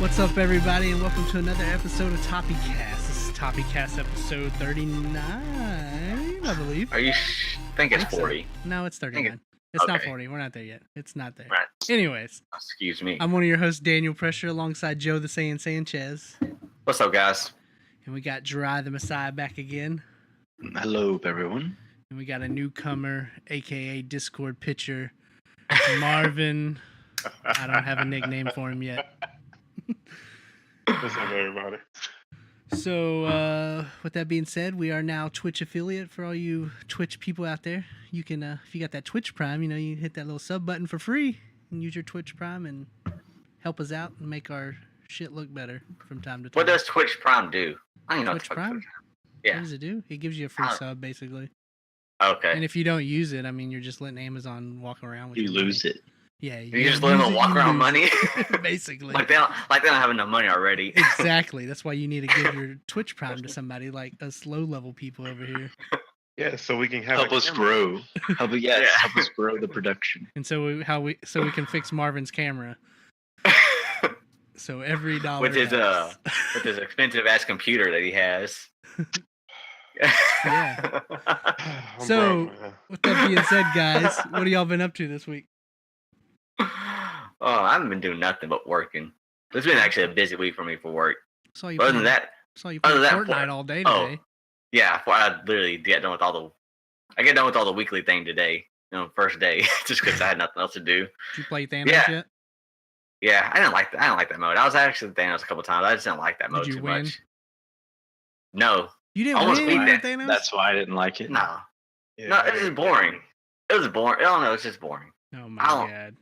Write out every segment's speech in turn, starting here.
What's up, everybody, and welcome to another episode of TopiCast. This is TopiCast episode 39, I believe. I think it's 40. So. No, it's 39. It's okay. not 40. We're not there yet. It's not there. Right. Anyways. Excuse me. I'm one of your hosts, Daniel Pressure, alongside Joe the Saiyan Sanchez. What's up, guys? And we got Jirai the Messiah back again. Hello, everyone. And we got a newcomer, a.k.a. Discord pitcher, Marvin. I don't have a nickname for him yet. What's up, everybody? So, with that being said, we are now Twitch affiliate for all you Twitch people out there. You can, if you got that Twitch Prime, you hit that little sub button for free and use your Twitch Prime and help us out and make our shit look better from time to time. What does Twitch Prime do? I don't know. Twitch Prime? Yeah. What does it do? It gives you a free sub, basically. Okay. And if you don't use it, I mean, you're just letting Amazon walk around with you your lose money. it. Yeah, you just let them walk around money. Basically, like they don't have enough money already. Exactly. That's why you need to give your Twitch Prime to somebody like us low-level people over here. Yeah, so we can have help us grow. Help us grow the production. And so we can fix Marvin's camera. So every dollar with his expensive ass computer that he has. Yeah. So with that being said, guys, what have y'all been up to this week? Oh, I haven't been doing nothing but working. It's been actually a busy week for me for work. Other than that, playing Fortnite all day today. Yeah, I literally get done with all the weekly thing today. First day, just because I had nothing else to do. Did you play Thanos yet? Yeah, I didn't like that mode. I was actually Thanos a couple times. I just didn't like that mode too much. No. You didn't almost win beat Thanos? That's why I didn't like it. No. Yeah, no, it was boring. It was boring. I don't know. It's just boring. Oh my god.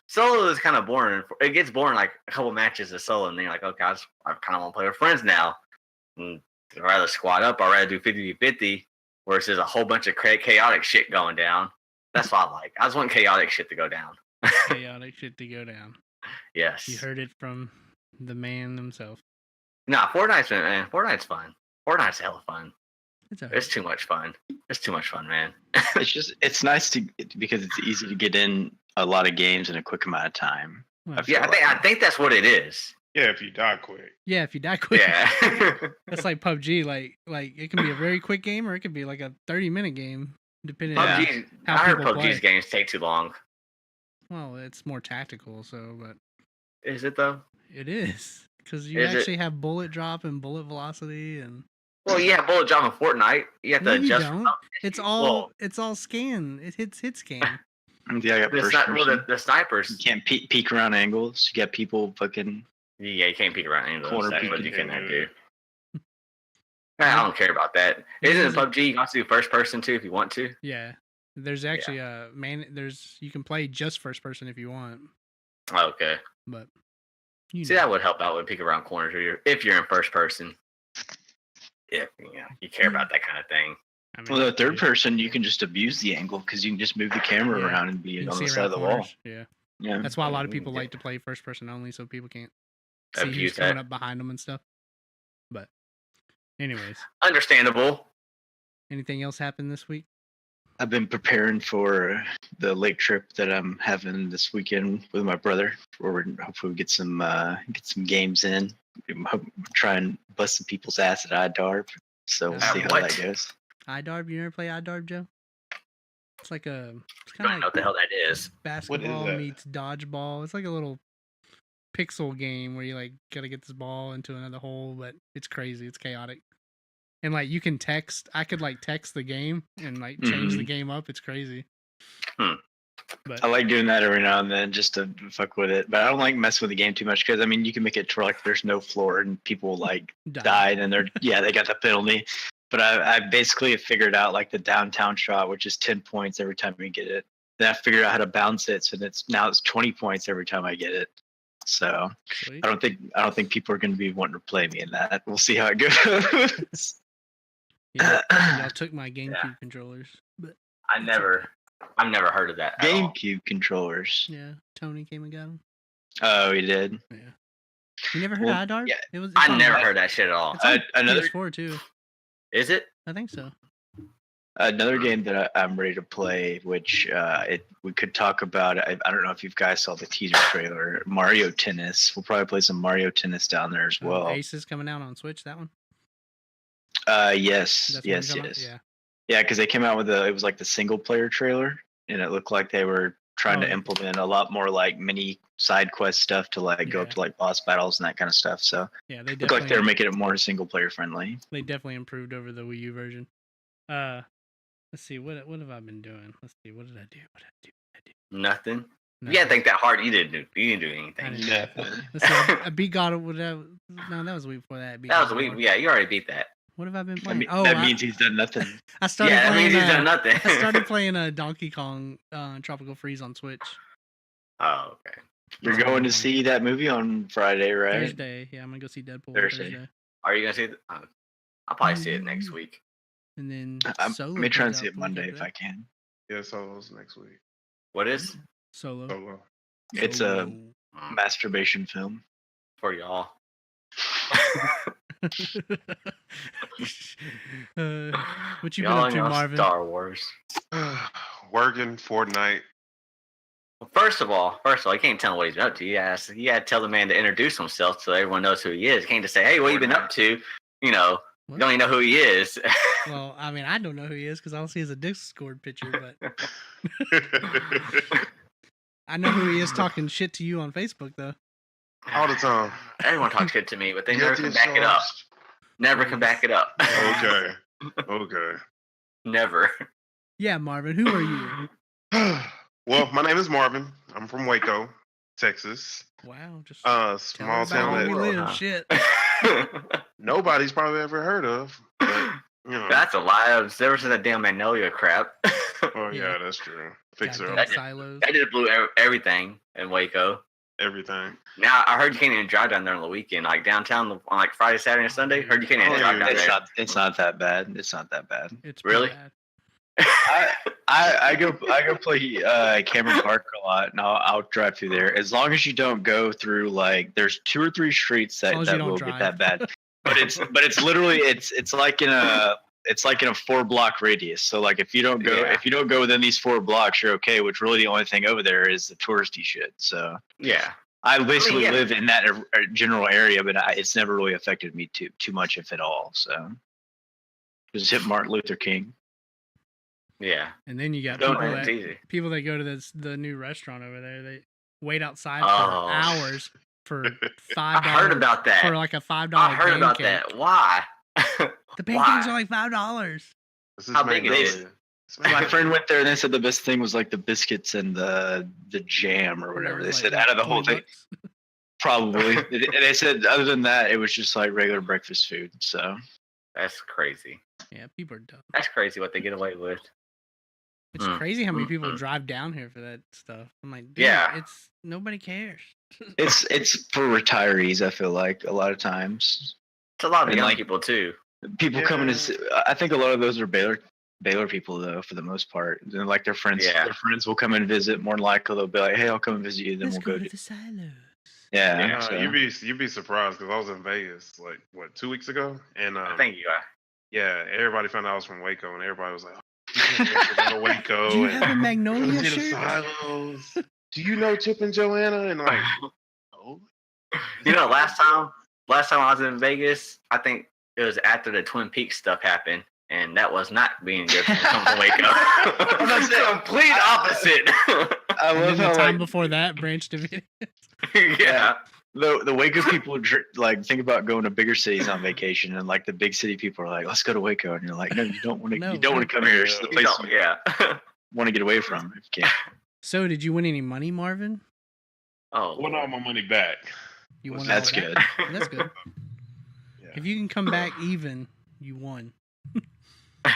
Solo is kind of boring. It gets boring like a couple matches of solo, and then you're like, okay, I kind of want to play with friends now. And I'd rather squad up. I'd rather do 50v50 versus a whole bunch of chaotic shit going down. That's what I like. I just want chaotic shit to go down. Chaotic shit to go down. Yes. You heard it from the man himself. Nah, Fortnite's fun. Fortnite's hella fun. It's too much fun. It's too much fun, man. It's nice because it's easy to get in a lot of games in a quick amount of time. Well, I think that's what it is. Yeah, if you die quick. Yeah, if you die quick. Yeah. That's like PUBG. Like it can be a very quick game or it could be like a 30-minute game, depending on how I heard people PUBG's play. games take too long. Well, it's more tactical, but is it though? It is because you actually have bullet drop and bullet velocity and. Well, yeah, bullet drop in Fortnite. You have to adjust. You don't. It's all scan. It hits scan. Yeah, I got the snipers. You can't peek around angles. You got people fucking. Yeah, you can't peek around angles. That's what you can do. I don't care about that. Isn't it PUBG? You can also do first person too if you want to. Yeah, there's actually you can play just first person if you want. Okay. But that would help out with peek around corners if you're in first person. If you care about that kind of thing. I mean, well, the third person, you can just abuse the angle because you can just move the camera around and be on the side of the wall. Yeah. Yeah. That's why a lot of people like to play first person only, so people can't see who's coming up behind them and stuff. But, anyways. Understandable. Anything else happened this week? I've been preparing for the lake trip that I'm having this weekend with my brother, where we're hopefully get some games in. Try and bust some people's ass at iDarb. So we'll see how that goes. iDarb? You never play iDarb, Joe? It's like it's I don't know what the hell that is. Basketball meets dodgeball. It's like a little pixel game where you like gotta get this ball into another hole, but it's crazy. It's chaotic. And like you can text. I could like text the game and like change the game up. It's crazy. But I like doing that every now and then just to fuck with it. But I don't like messing with the game too much because I mean you can make it to like there's no floor and people like die and they got the penalty. But I basically have figured out like the downtown shot, which is 10 points every time we get it. Then I figured out how to bounce it, so it's 20 points every time I get it. So sweet. I don't think people are going to be wanting to play me in that. We'll see how it goes. Yeah, y'all took my GameCube controllers, but I've never heard of that. GameCube controllers. Yeah, Tony came and got them. Oh, he did. Yeah. You never heard of iDarb? Yeah, I never heard that shit at all. It's on PS4 too. Is it? I think so. Another game that I'm ready to play, which we could talk about. I don't know if you guys saw the teaser trailer. Mario Tennis. We'll probably play some Mario Tennis down there as well. Ace is coming out on Switch. That one. Yes, That's yes, what you're talking yes. about? Yeah, because they came out with it was like the single player trailer, and it looked like they were trying to implement a lot more like mini side quest stuff to like go up to like boss battles and that kind of stuff. So yeah, they looked like they were making it more single player friendly. They definitely improved over the Wii U version. Let's see, what have I been doing? Let's see, what did I do? Nothing. You gotta think that hard. You didn't do anything. Nothing. Let's see, I beat God of War. No, that was the week before that. That was a week. Yeah, you already beat that. What have I been playing? That means he's done nothing. I started that playing. means he's done nothing. I started playing Donkey Kong Tropical Freeze on Switch. Oh, okay. You're going to see that movie on Friday, right? Thursday. Yeah, I'm gonna go see Deadpool Thursday. Are you gonna see it? I'll probably see it next week. And then I may try and see it Monday if I can. Yeah, Solo's next week. What is? Solo. It's a masturbation film. For y'all. What you been Y'all up to, know Marvin? Star Wars. Working Fortnite. Well, first of all, you can't tell him what he's been up to. You gotta tell the man to introduce himself so everyone knows who he is. You can't just say, "Hey, what you been up to?" You know, you don't even know who he is. Well, I mean, I don't know who he is because all I see is a Discord picture, but I know who he is talking shit to you on Facebook, though. All the time. Everyone talks shit to me, but they never can back it up. Never can back it up. Okay. Okay. Never. Yeah, Marvin, who are you? Well, my name is Marvin. I'm from Waco, Texas. Wow, just small town where that we live. Shit. Nobody's probably ever heard of. But, you know. That's a lie. I've never seen that damn Magnolia crap. Oh yeah, that's true. Fix it up. Silos. That just blew everything in Waco. Everything. Now I heard you can't even drive down there on the weekend, like downtown on like Friday, Saturday, and Sunday. Heard you can't even drive down there. It's not that bad. It's not that bad. It's really. Bad. I go play Cameron Park a lot, and I'll drive through there as long as you don't go through like there's 2 or 3 streets that will get that bad. But it's literally it's like in a 4-block radius. So like if you don't go within these 4 blocks, you're okay. Which really the only thing over there is the touristy shit. So yeah, I basically live in that general area, but it's never really affected me too much, if at all. So just hit Martin Luther King. Yeah, and then you got people that go to the new restaurant over there. They wait outside for hours for $5. I heard about that. For like a $5. I heard about pancake. that. Why? The pancakes are like $5. How big it is? My friend went there and they said the best thing was like the biscuits and the jam or whatever. They said out of the whole thing, probably. They said other than that, it was just like regular breakfast food. So that's crazy. Yeah, people are dumb. That's crazy what they get away with. It's crazy how many people drive down here for that stuff. I'm like, dude, it's nobody cares. it's for retirees. I feel like a lot of times. It's a lot of young people too. People coming to. I think a lot of those are Baylor people though, for the most part. And like their friends, their friends will come and visit. More than likely, they'll be like, "Hey, I'll come and visit you." Then we'll go to the silos. Yeah, so. You'd be surprised because I was in Vegas like 2 weeks ago, and I think you are. Yeah, everybody found out I was from Waco, and everybody was like, "Oh, Waco." Do you have a Magnolia shirt? Silos. Do you know Chip and Joanna? And like, oh. You know, last time I was in Vegas, I think it was after the Twin Peaks stuff happened, and that was not being good for someone to wake up. That's the complete opposite. I love how the time before that Branch Davidians. Yeah. The Waco people like think about going to bigger cities on vacation, and like the big city people are like, "Let's go to Waco," and you're like, "No, you don't want to. You don't want to come here. It's the place you want to get away from if you can." So, did you win any money, Marvin? Oh, I want all my money back. You won. That's good. That's good. Yeah. If you can come back even, you won. If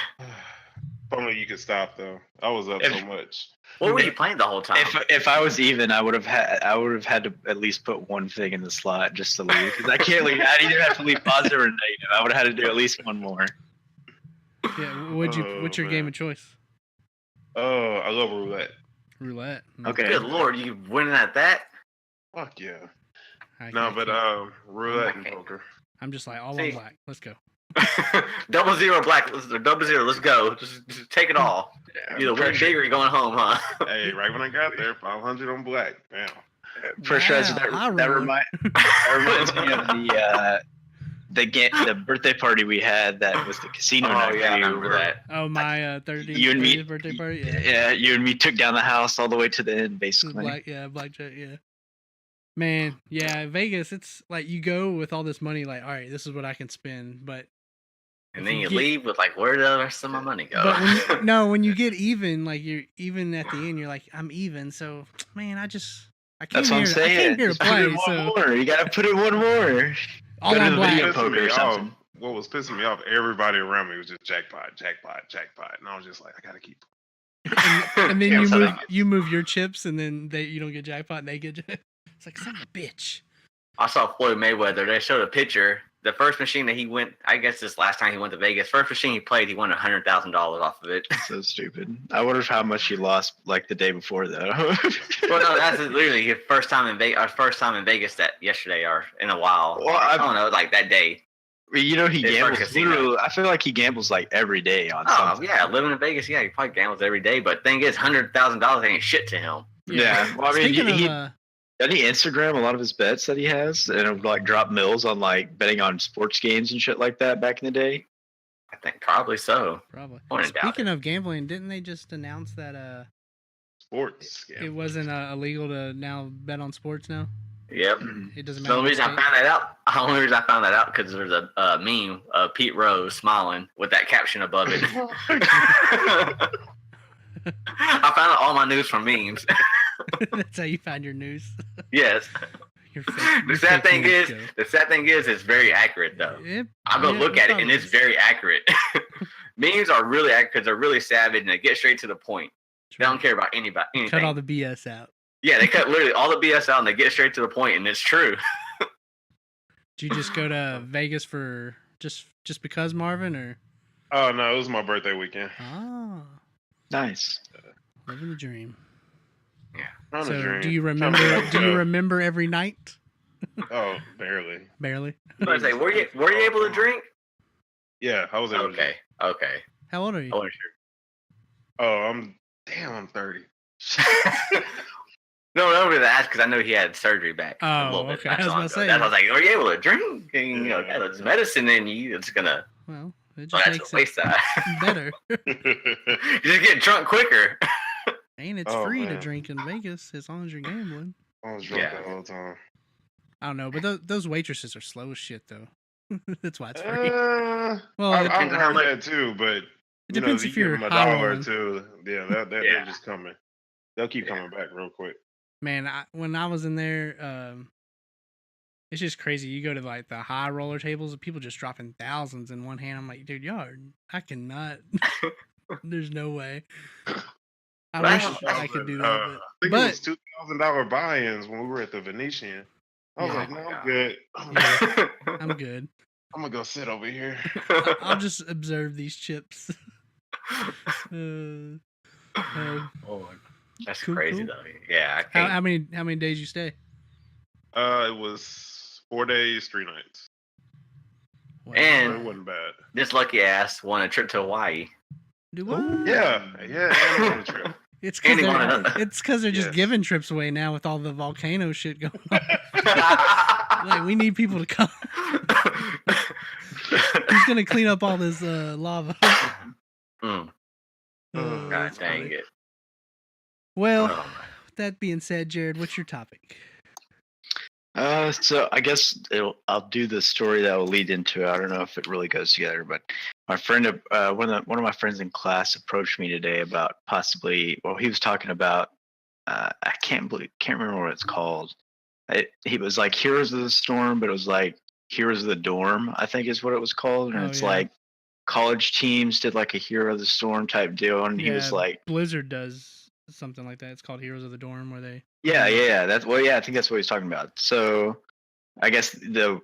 only you could stop though. I was up so much. What were you playing the whole time? If I was even, I would have had to at least put one thing in the slot just to leave, because I can't leave. I'd either have to leave positive or negative. I would have had to do at least one more. Yeah. What's your game of choice? Oh, I love roulette. Roulette. Okay. Good lord, you winning at that? Fuck yeah. No, but roulette and poker. I'm just like all on black. Let's go. Double zero black. Double zero. Let's go. Just take it all. Either win big or you're going home, huh? Hey, right when I got there, 500 on black. Damn. Pressure that reminds me of the birthday party we had that was the casino night. Yeah, I remember that. Oh, my 30th birthday party. Yeah, you and me took down the house all the way to the end, basically. Blackjack. Yeah. Man, yeah, Vegas. It's like you go with all this money, like, all right, this is what I can spend, but. And then you leave with like, where did the rest of my money go? But when you get even, like you're even at the end, you're like, I'm even. So, man, I came here to play. So you gotta put in one more. All on black. What was pissing me off? Everybody around me was just jackpot, and I was just like, I gotta keep. And then you move your chips, and then you don't get jackpot, and they get. It's like, son of a bitch. I saw Floyd Mayweather. They showed a picture. The first machine that he went, I guess this last time he went to Vegas, first machine he played, he won $100,000 off of it. So stupid. I wonder how much he lost like the day before though. Well, no, that's literally his first time in Vegas. Our first time in Vegas that yesterday or in a while. Well, I don't know, like that day. You know, he gambles. I feel like he gambles like every day on something. Yeah, living in Vegas, yeah, he probably gambles every day. But thing is, $100,000 ain't shit to him. Yeah. Well, I mean, doesn't he Instagram a lot of his bets that he has and like drop mills on like betting on sports games and shit like that back in the day? I think probably so. Probably. Speaking of gambling, didn't they just announce that sports it wasn't illegal to now bet on sports now? Yep. It doesn't matter. The only reason I found that out because there's a meme of Pete Rose smiling with that caption above it. I found out all my news from memes. That's how you find your news. Yes. The sad thing is, it's very accurate though. I'm gonna look at it and it's very accurate. Memes are really accurate because they're really savage and they get straight to the point. True. They don't care about anything. Cut all the BS out. Yeah, they cut literally all the BS out and they get straight to the point, and it's true. Did you just go to Vegas for just because, Marvin, or? Oh no, it was my birthday weekend. Oh, nice. Living the dream. Yeah. So, do you remember every night? Oh, barely. Barely. I was like, were you able to drink? Yeah, I was able to drink. Okay. How old are you? I wasn't sure. Oh, I'm 30. No, I wanted to ask because I know he had surgery back. Oh, a little bit. Okay. I was gonna say. I was like, "Are you able to drink? And, there's medicine in you. It's gonna." Well, it just makes it better. You just get drunk quicker. And it's free to drink in Vegas as long as you're gambling. I was drunk the whole time. I don't know, but those waitresses are slow as shit, though. That's why it's free. Well, I've heard that too, but it depends if you're $1 or $2. Yeah, they're just coming. They'll keep coming back real quick. Man, when I was in there, it's just crazy. You go to like the high roller tables, and people just dropping thousands in one hand. I'm like, dude, I cannot. There's no way. I wish I could do that. I think it was $2,000 buy-ins when we were at the Venetian. I was like, no, I'm good. I'm good. I'm gonna go sit over here. I'll just observe these chips. That's crazy though. Yeah. How many days you stay? It was 4 days, 3 nights. Wow. And it wasn't bad. This lucky ass won a trip to Hawaii. Do what? Yeah, and on a trip. It's because they're just giving trips away now with all the volcano shit going on. Like, we need people to come. Who's gonna clean up all this lava? God dang it. Well, with that being said, Jared, what's your topic? So I guess I'll do the story that will lead into it. I don't know if it really goes together, but my friend, one of my friends in class approached me today about possibly. Well, he was talking about. I can't remember what it's called. He was like Heroes of the Storm, but it was like Heroes of the Dorm, I think is what it was called, and it's like college teams did like a Hero of the Storm type deal, and he was like Blizzard does something like that. It's called Heroes of the Dorm, where they. Yeah. I think that's what he's talking about. So, I guess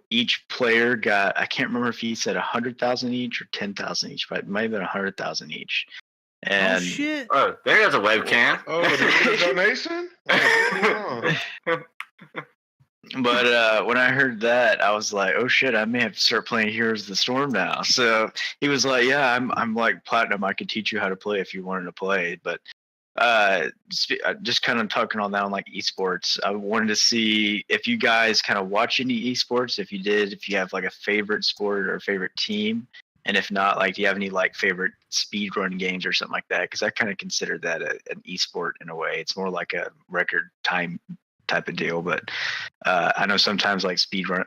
each player got. I can't remember if he said 100,000 each or 10,000 each, but it might have been 100,000 each. And shit! Oh, there's a webcam. Oh, the donation. But when I heard that, I was like, "Oh shit! I may have to start playing Heroes of the Storm now." So he was like, "Yeah, I'm like platinum. I could teach you how to play if you wanted to play." But just kind of talking on that on like esports, I wanted to see if you guys kind of watch any esports. If you did, if you have like a favorite sport or a favorite team, and if not, like, do you have any like favorite speed run games or something like that? Because I kind of consider that an esport in a way. It's more like a record time type of deal. But I know sometimes like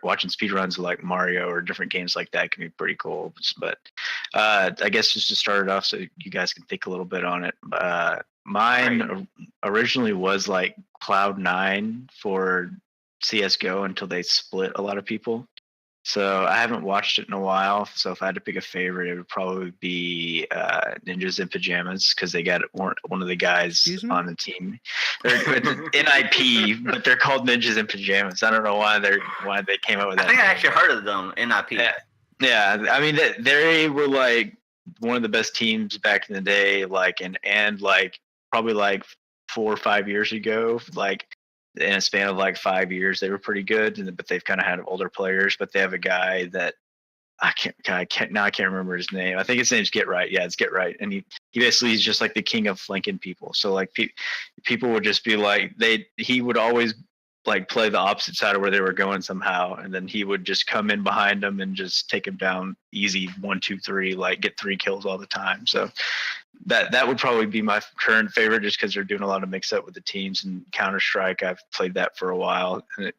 watching speed runs of like Mario or different games like that can be pretty cool. But I guess just to start it off, so you guys can think a little bit on it. Mine originally was like Cloud9 for CS:GO until they split a lot of people. So I haven't watched it in a while. So if I had to pick a favorite, it would probably be Ninjas in Pajamas because they got one of the guys on the team. They're NIP, but they're called Ninjas in Pajamas. I don't know why they came up with that. I think I actually heard of them. NIP. Yeah. I mean they were like one of the best teams back in the day. Like and like probably like 4 or 5 years ago, like. In a span of like 5 years, they were pretty good, but they've kind of had older players. But they have a guy that I can't remember his name. I think his name's Get Right. Yeah, it's Get Right, and he basically is just like the king of flanking people. So like people would just be like he would always like play the opposite side of where they were going somehow, and then he would just come in behind them and just take them down easy 1, 2, 3, like get 3 kills all the time. So that would probably be my current favorite, just because they're doing a lot of mix up with the teams. And Counter-Strike, I've played that for a while, and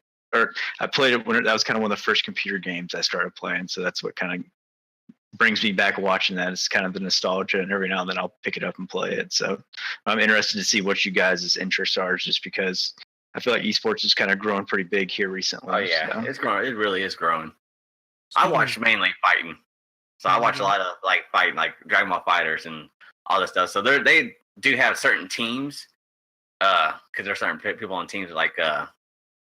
I played it when that was kind of one of the first computer games I started playing. So that's what kind of brings me back watching that. It's kind of the nostalgia, and every now and then I'll pick it up and play it. So I'm interested to see what you guys' interests are, just because I feel like esports is kind of growing pretty big here recently. Oh yeah, so. It's growing. It really is growing. I watch mainly fighting, so I watch a lot of like fighting, like Dragon Ball Fighters and all this stuff. So they do have certain teams, because there's certain people on teams like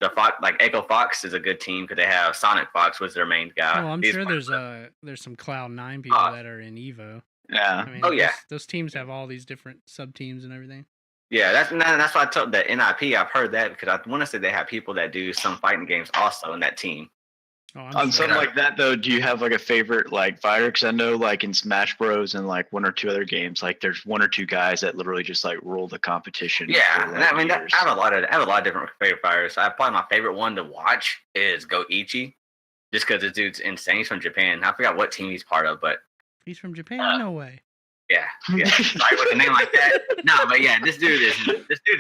like Echo Fox is a good team because they have Sonic Fox was their main guy. Well, I'm sure there's some Cloud9 people that are in Evo. Yeah. I mean, those teams have all these different sub teams and everything. Yeah, that's why I told the NIP. I've heard that because I want to say they have people that do some fighting games also in that team. On something like that, though, do you have like a favorite like fighter? Because I know like in Smash Bros and like 1 or 2 other games, like there's 1 or 2 guys that literally just like rule the competition. Yeah, I mean, I have a lot of different favorite fighters. Probably my favorite one to watch is Goichi, just because this dude's insane. He's from Japan. I forgot what team he's part of, but he's from Japan. No way. Yeah, like with a name like that. No, but yeah, this dude is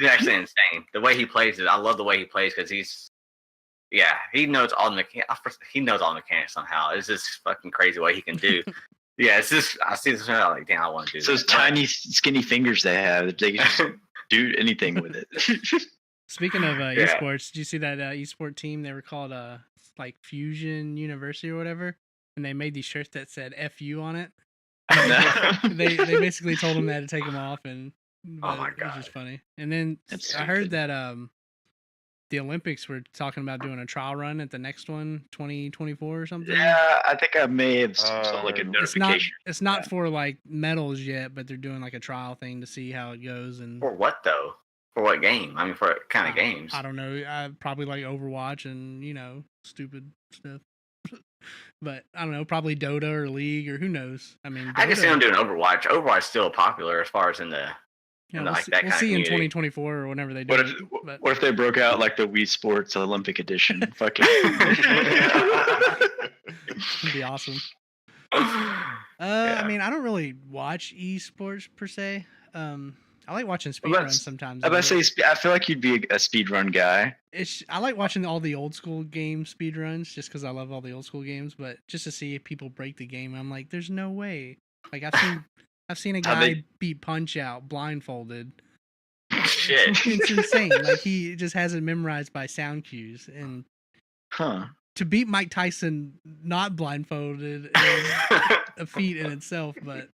actually insane. The way he plays it, I love the way he plays because he knows all the mechanics somehow. It's just fucking crazy what he can do. Yeah, it's just I see this and I'm like, damn, I want to do that. Those tiny skinny fingers they have, they can just do anything with it. Speaking of esports, did you see that esport team? They were called like Fusion University or whatever, and they made these shirts that said "FU" on it. they basically told him they had to take them off, and oh my god, it was just funny. And then I heard that the Olympics were talking about doing a trial run at the next one, 2024 or something. Yeah, I think I may have saw like a notification. It's not for like medals yet, but they're doing like a trial thing to see how it goes. And for what though? For what game? I mean, for what kind of games? I don't know. Probably like Overwatch and stupid stuff. But I don't know, probably Dota or League or who knows. I mean, I can see them doing Overwatch. Overwatch's still popular as far as in the we'll see in 2024 or whenever they do. What if they broke out like the Wii Sports Olympic Edition? Fucking it'd be awesome. I mean, I don't really watch esports per se. I like watching speedruns sometimes. I feel like you'd be a speedrun guy. I like watching all the old school game speedruns just because I love all the old school games. But just to see if people break the game, I'm like, there's no way. Like I've seen a guy beat Punch Out blindfolded. Shit, it's insane. Like he just has it memorized by sound cues, and to beat Mike Tyson not blindfolded is a feat in itself. But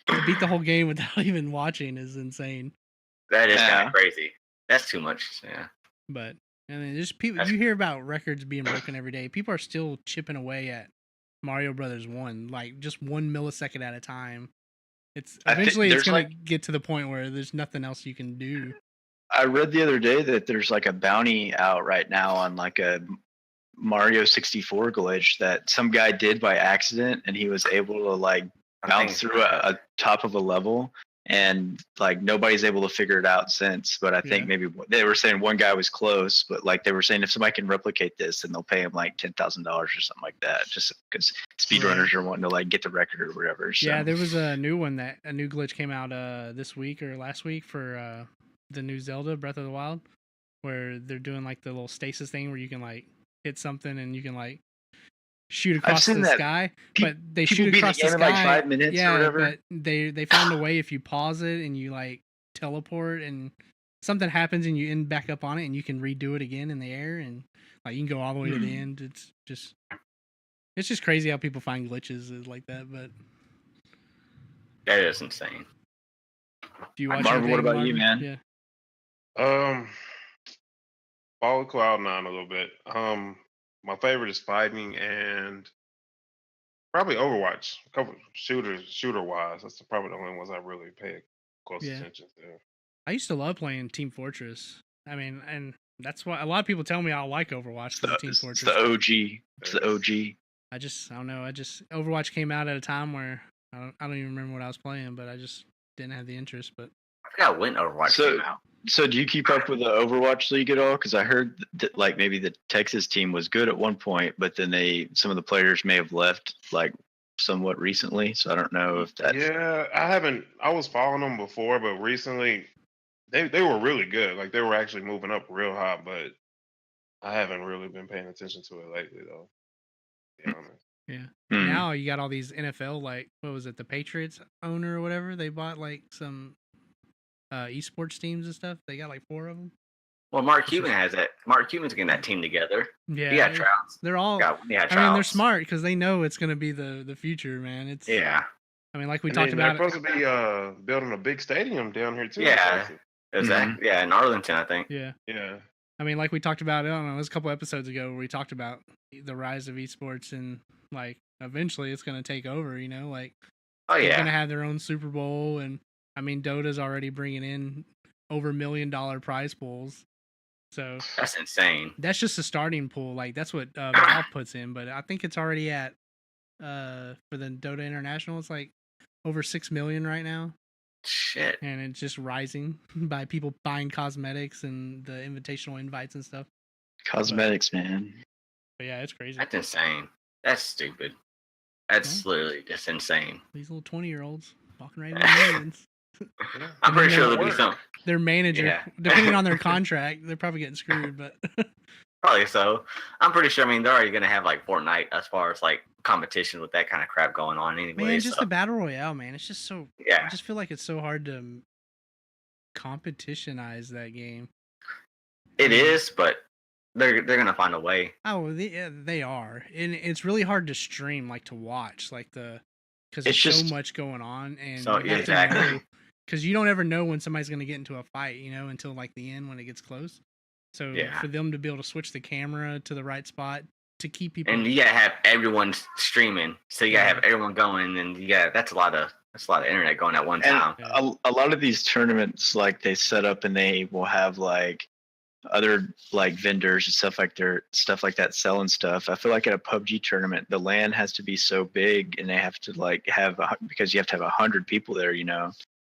to beat the whole game without even watching is insane. That is kind of crazy. That's too much. Yeah. But I mean, just people. You hear about records being broken every day. People are still chipping away at Mario Brothers 1, like just 1 millisecond at a time. It's eventually it's gonna get to the point where there's nothing else you can do. I read the other day that there's like a bounty out right now on like a Mario 64 glitch that some guy did by accident, and he was able to like bounce through a top of a level, and like nobody's able to figure it out since. But I think maybe they were saying one guy was close, but like they were saying if somebody can replicate this, then they'll pay him like $10,000 or something like that, just because speedrunners are wanting to like get the record or whatever. So. Yeah, there was a new glitch came out this week or last week for the new Zelda Breath of the Wild, where they're doing like the little stasis thing where you can like hit something and you can like shoot across the sky, but they shoot across the sky in like 5 minutes or whatever. But they found a way if you pause it and you like teleport and something happens and you end back up on it and you can redo it again in the air and like you can go all the way to the end. It's just crazy how people find glitches like that, but that is insane. Do you watch Marvel, what about you, man? Yeah. Follow Cloud9 a little bit. My favorite is fighting and probably Overwatch. A couple shooter wise. That's probably the only ones I really pay close attention to. I used to love playing Team Fortress. I mean, and that's why a lot of people tell me I like Overwatch for Team Fortress. It's the OG. It's the OG. I don't know. Overwatch came out at a time where I don't even remember what I was playing, but I just didn't have the interest. But I forgot when Overwatch came out. So do you keep up with the Overwatch League at all? Because I heard that like maybe the Texas team was good at one point, but then some of the players may have left like somewhat recently. So I don't know if that's... Yeah, I was following them before, but recently they were really good. Like they were actually moving up real high, but I haven't really been paying attention to it lately though. To be honest. Yeah. Now you got all these NFL, like, what was it, the Patriots owner or whatever? They bought like some esports teams and stuff. They got like 4 of them. Well, Mark Cuban has that. Mark Cuban's getting that team together. Yeah. He got Trouts. They're all. I mean, they're smart because they know it's going to be the future, man. It's I mean, like we talked about. They're supposed to be building a big stadium down here too. Yeah. Exactly. Yeah, in Arlington, I think. Yeah. Yeah. I mean, like we talked about, I don't know, it was a couple episodes ago where we talked about the rise of esports and like eventually it's going to take over, you know, like they're going to have their own Super Bowl. And I mean, Dota's already bringing in over $1 million prize pools. So that's insane. That's just a starting pool. Like that's what Valve puts in, but I think it's already at, for the Dota International, it's like over 6 million right now. Shit. And it's just rising by people buying cosmetics and the invitational invites and stuff. Cosmetics, man. But yeah, it's crazy. That's insane. That's stupid. That's literally just insane. These little 20-year-olds walking right into millions. I'm pretty sure there'll be some. Their manager, depending on their contract, they're probably getting screwed, but probably so. I'm pretty sure. I mean, they're already gonna have like Fortnite as far as like competition with that kind of crap going on anyway. Man, just the battle royale, man. It's just so. Yeah. I just feel like it's so hard to competitionize that game. It is, but they're gonna find a way. Oh, they are, and it's really hard to stream, like to watch, like because there's so much going on, and so exactly. Because you don't ever know when somebody's going to get into a fight, you know, until like the end when it gets close. So for them to be able to switch the camera to the right spot to keep people, and you gotta have everyone streaming, so you gotta have everyone going, and that's a lot of internet going at one time. A lot of these tournaments, like they set up and they will have like other like vendors and stuff like that selling stuff. I feel like at a PUBG tournament, the LAN has to be so big, and they have to like have because you have to have 100 people there, you know.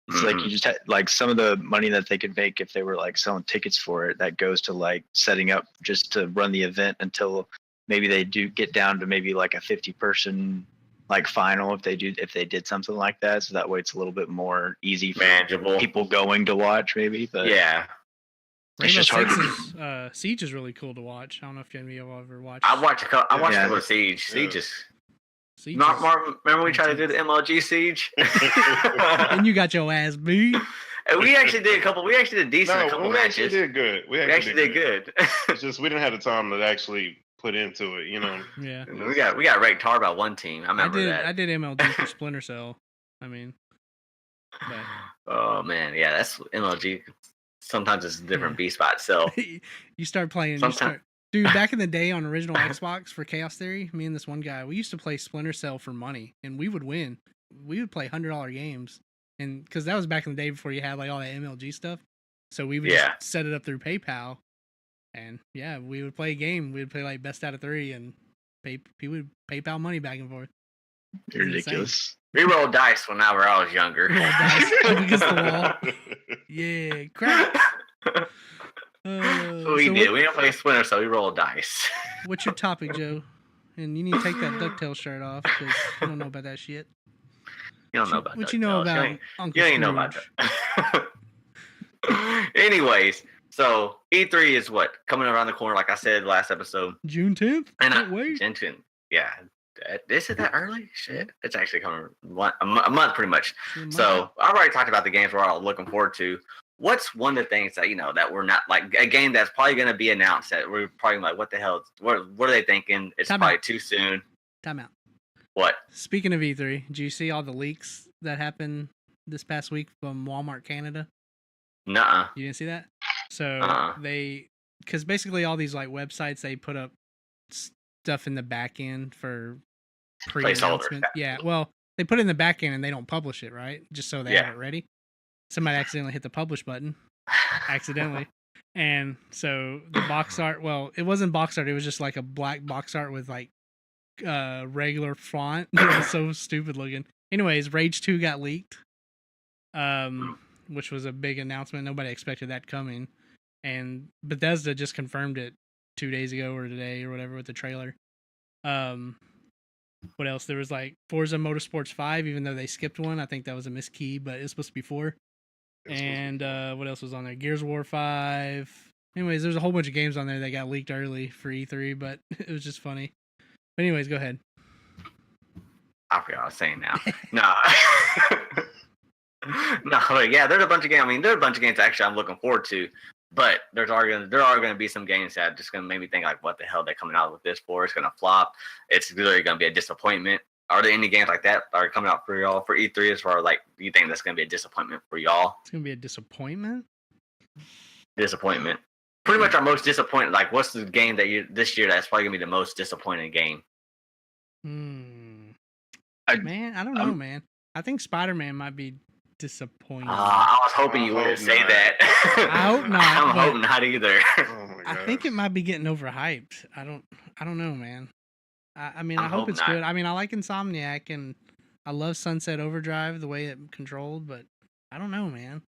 It's like you just had like some of the money that they could make if they were like selling tickets for it, that goes to like setting up just to run the event until maybe they do get down to maybe like a 50-person like final if they did something like that. So that way it's a little bit more easy for manageable people going to watch maybe. But yeah. It's just hard. Siege is really cool to watch. I don't know if any of you ever watched. I watched a couple of Siege. Siege is. Marvin, remember we tried to do the MLG Siege? And you got your ass beat. And we actually did decent a couple matches. We actually did good. We actually did good. It's just we didn't have the time to actually put into it, you know. Yeah. We got ranked hard by one team. I remember that. I did MLG for Splinter Cell. I mean. But. Oh man, yeah, that's MLG. Sometimes it's a different beast by itself. You start playing. Dude, back in the day on original Xbox for Chaos Theory, me and this one guy, we used to play Splinter Cell for money, and we would win. We would play $100 games, and because that was back in the day before you had like all that MLG stuff. So we would just set it up through PayPal, and we would play a game. We would play like best out of 3, and we would PayPal money back and forth. Ridiculous. We rolled dice whenever I was younger. Roll dice up against the wall. Yeah, crap. We did. We didn't play Splinter, so we rolled dice. What's your topic, Joe? And you need to take that DuckTales shirt off because you don't know about that shit. You don't know about what you know about Uncle You ain't know about that. Anyways, so E3 is what? Coming around the corner, like I said last episode. June 10th? And wait. June 10th. Yeah. Is it that early? Shit. It's actually coming a month pretty much. So I've already talked about the games we're all looking forward to. What's one of the things that, that we're not like a game that's probably going to be announced that we're probably like, what the hell? What are they thinking? It's probably too soon. Time out. What? Speaking of E3, did you see all the leaks that happened this past week from Walmart Canada? Nuh-uh. You didn't see that? So because basically all these like websites, they put up stuff in the back end for pre-announcement. Yeah, well, they put it in the back end and they don't publish it, right? Just so they have it ready. Somebody accidentally hit the publish button. Accidentally. And so the box art, well, it wasn't box art. It was just like a black box art with like regular font. It was so stupid looking. Anyways, Rage 2 got leaked, which was a big announcement. Nobody expected that coming. And Bethesda just confirmed it 2 days ago or today or whatever with the trailer. What else? There was like Forza Motorsports 5, even though they skipped one. I think that was a miskey, but it's supposed to be 4. And what else was on there? Gears of War 5. Anyways, there's a whole bunch of games on there that got leaked early for E3, but it was just funny. But anyways, go ahead. I forgot what I was saying now. No. No, but yeah, there's a bunch of games. I mean, there's a bunch of games actually I'm looking forward to, but there are going to be some games that are just going to make me think like, what the hell they're coming out with this for? It's going to flop. It's really going to be a disappointment. Are there any games like that are coming out for y'all for E3 as far as like, do you think that's going to be a disappointment for y'all? It's going to be a disappointment? Disappointment. Pretty much our most disappointing. Like, what's the game that this year that's probably going to be the most disappointing game? Man, I don't know, man. I think Spider-Man might be disappointing. I was hoping you wouldn't say that. I hope not. I'm hoping not either. I think it might be getting overhyped. I don't know, man. I mean, I hope it's good. I mean, I like Insomniac and I love Sunset Overdrive, the way it controlled, but I don't know, man.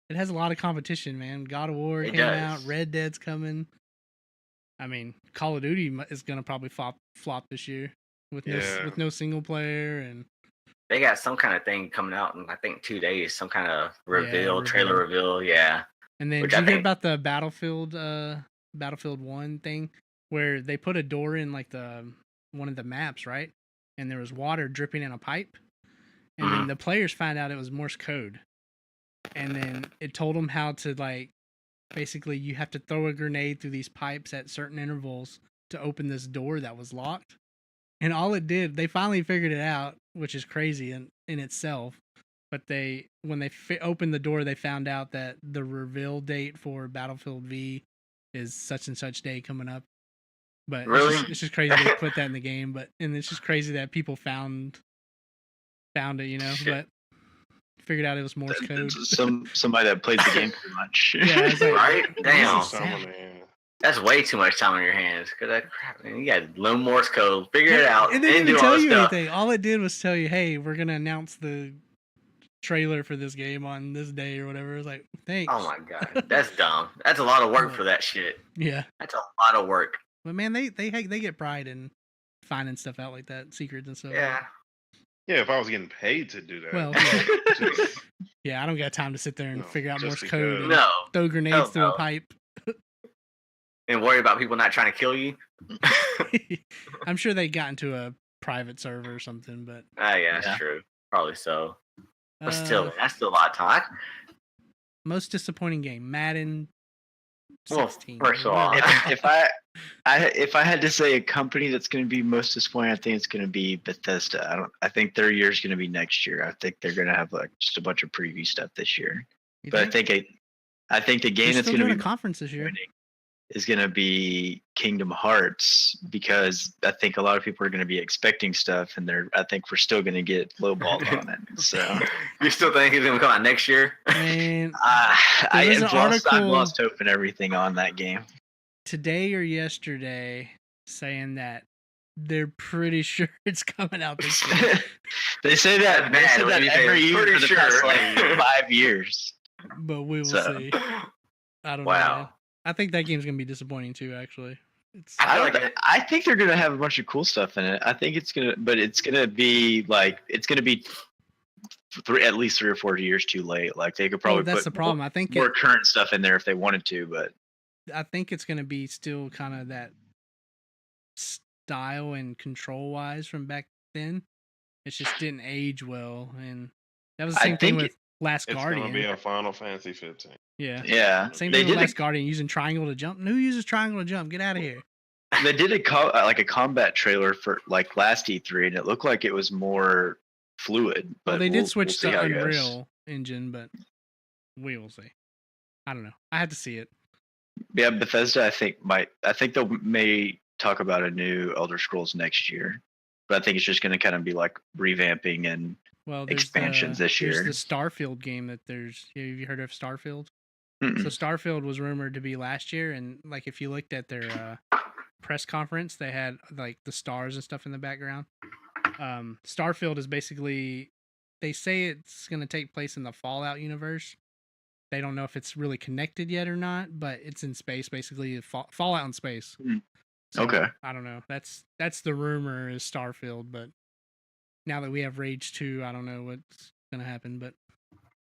It has a lot of competition, man. God of War came out. Red Dead's coming. I mean, Call of Duty is going to probably flop this year with no single player. And they got some kind of thing coming out in, I think, 2 days. Some kind of trailer reveal. Yeah. And then did you hear about the Battlefield 1 thing where they put a door in like one of the maps, right? And there was water dripping in a pipe. And then the players found out it was Morse code. And then it told them how to, like, basically you have to throw a grenade through these pipes at certain intervals to open this door that was locked. And all it did, they finally figured it out, which is crazy in itself. But when they opened the door, they found out that the reveal date for Battlefield V is such and such day coming up. But really? It's just crazy they put that in the game. And it's just crazy that people found it, you know. Shit. But figured out it was Morse code. Somebody that played the game too much. Yeah, like, right? Damn. That's way too much time on your hands. Cause you got little Morse code. Figure it out. It didn't even tell you anything. All it did was tell you, "Hey, we're gonna announce the trailer for this game on this day or whatever." It was like, thanks. Oh my god, that's dumb. That's a lot of work for that shit. Yeah, that's a lot of work. But man, they get pride in finding stuff out like that, secrets and stuff. Yeah. Yeah, if I was getting paid to do that. Well, yeah, I don't got time to sit there and figure out Morse code and throw grenades through a pipe. And worry about people not trying to kill you. I'm sure they got into a private server or something, but yeah, that's true. Probably so. But still, that's still a lot of time. Most disappointing game, Madden 16. Well, first of all, if I had to say a company that's going to be most disappointing, I think it's going to be Bethesda. I think their year is going to be next year. I think they're going to have like just a bunch of preview stuff this year. I think the game that's going to be a conference this year. is going to be Kingdom Hearts, because I think a lot of people are going to be expecting stuff, and I think we're still going to get lowballed on it. So you still think it's going to come out next year? Man, I've lost hope and everything on that game. Today or yesterday saying that they're pretty sure it's coming out this year. They say that every year for the past like 5 years. But we will see. I don't know. Man. I think that game's gonna be disappointing too. Actually, I think they're gonna have a bunch of cool stuff in it. I think it's gonna be at least 3 or 4 years too late. Like they could probably that's the problem. I think more current stuff in there if they wanted to, but I think it's gonna be still kind of that style and control wise from back then. It just didn't age well, and that was the same thing with Last Guardian. It's gonna be a Final Fantasy 15. Yeah. Same thing with Last Guardian, using triangle to jump. Who uses triangle to jump? Get out of here. They did a combat trailer for like last E3, and it looked like it was more fluid. But they did switch to Unreal Engine, but we will see. I don't know. I had to see it. Yeah, Bethesda, I think they may talk about a new Elder Scrolls next year, but I think it's just going to kind of be like revamping and expansions this year. There's the Starfield game that have you heard of Starfield? Mm-mm. So Starfield was rumored to be last year, and like if you looked at their press conference, they had like the stars and stuff in the background. Starfield is basically, they say it's going to take place in the Fallout universe. They don't know if it's really connected yet or not, but it's in space, basically Fallout in space. So, okay. I don't know. That's the rumor is Starfield, but now that we have Rage 2, I don't know what's going to happen, but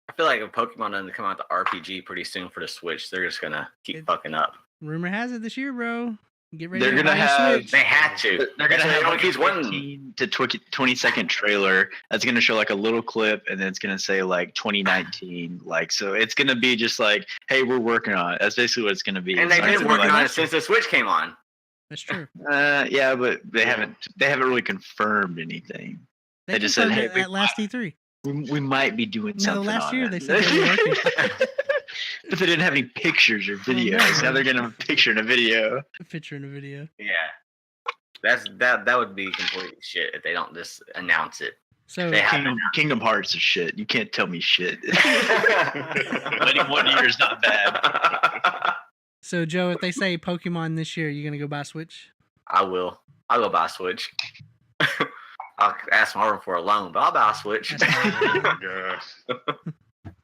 I feel like if Pokemon doesn't come out the RPG pretty soon for the Switch, they're just gonna keep fucking up. Rumor has it this year, bro. Get ready. They're gonna have. Switch. They had to. They're gonna have like a 15 to 20-second trailer that's gonna show like a little clip, and then it's gonna say like 2019. Like, so it's gonna be just like, hey, we're working on it. That's basically what it's gonna be. And they've been working on it since the Switch came on. That's true. Yeah, but they haven't really confirmed anything. They just said, hey, at last E3. We might be doing something. Last year they said they were working. But they didn't have any pictures or videos. Now they're gonna have a picture and a video. A picture and a video. Yeah, that would be complete shit if they don't just announce it. So Kingdom Hearts is shit. You can't tell me shit. 21 years not bad. So Joe, if they say Pokemon this year, you gonna go buy a Switch? I will. I'll go buy a Switch. I'll ask Marvin for a loan, but I'll buy a Switch.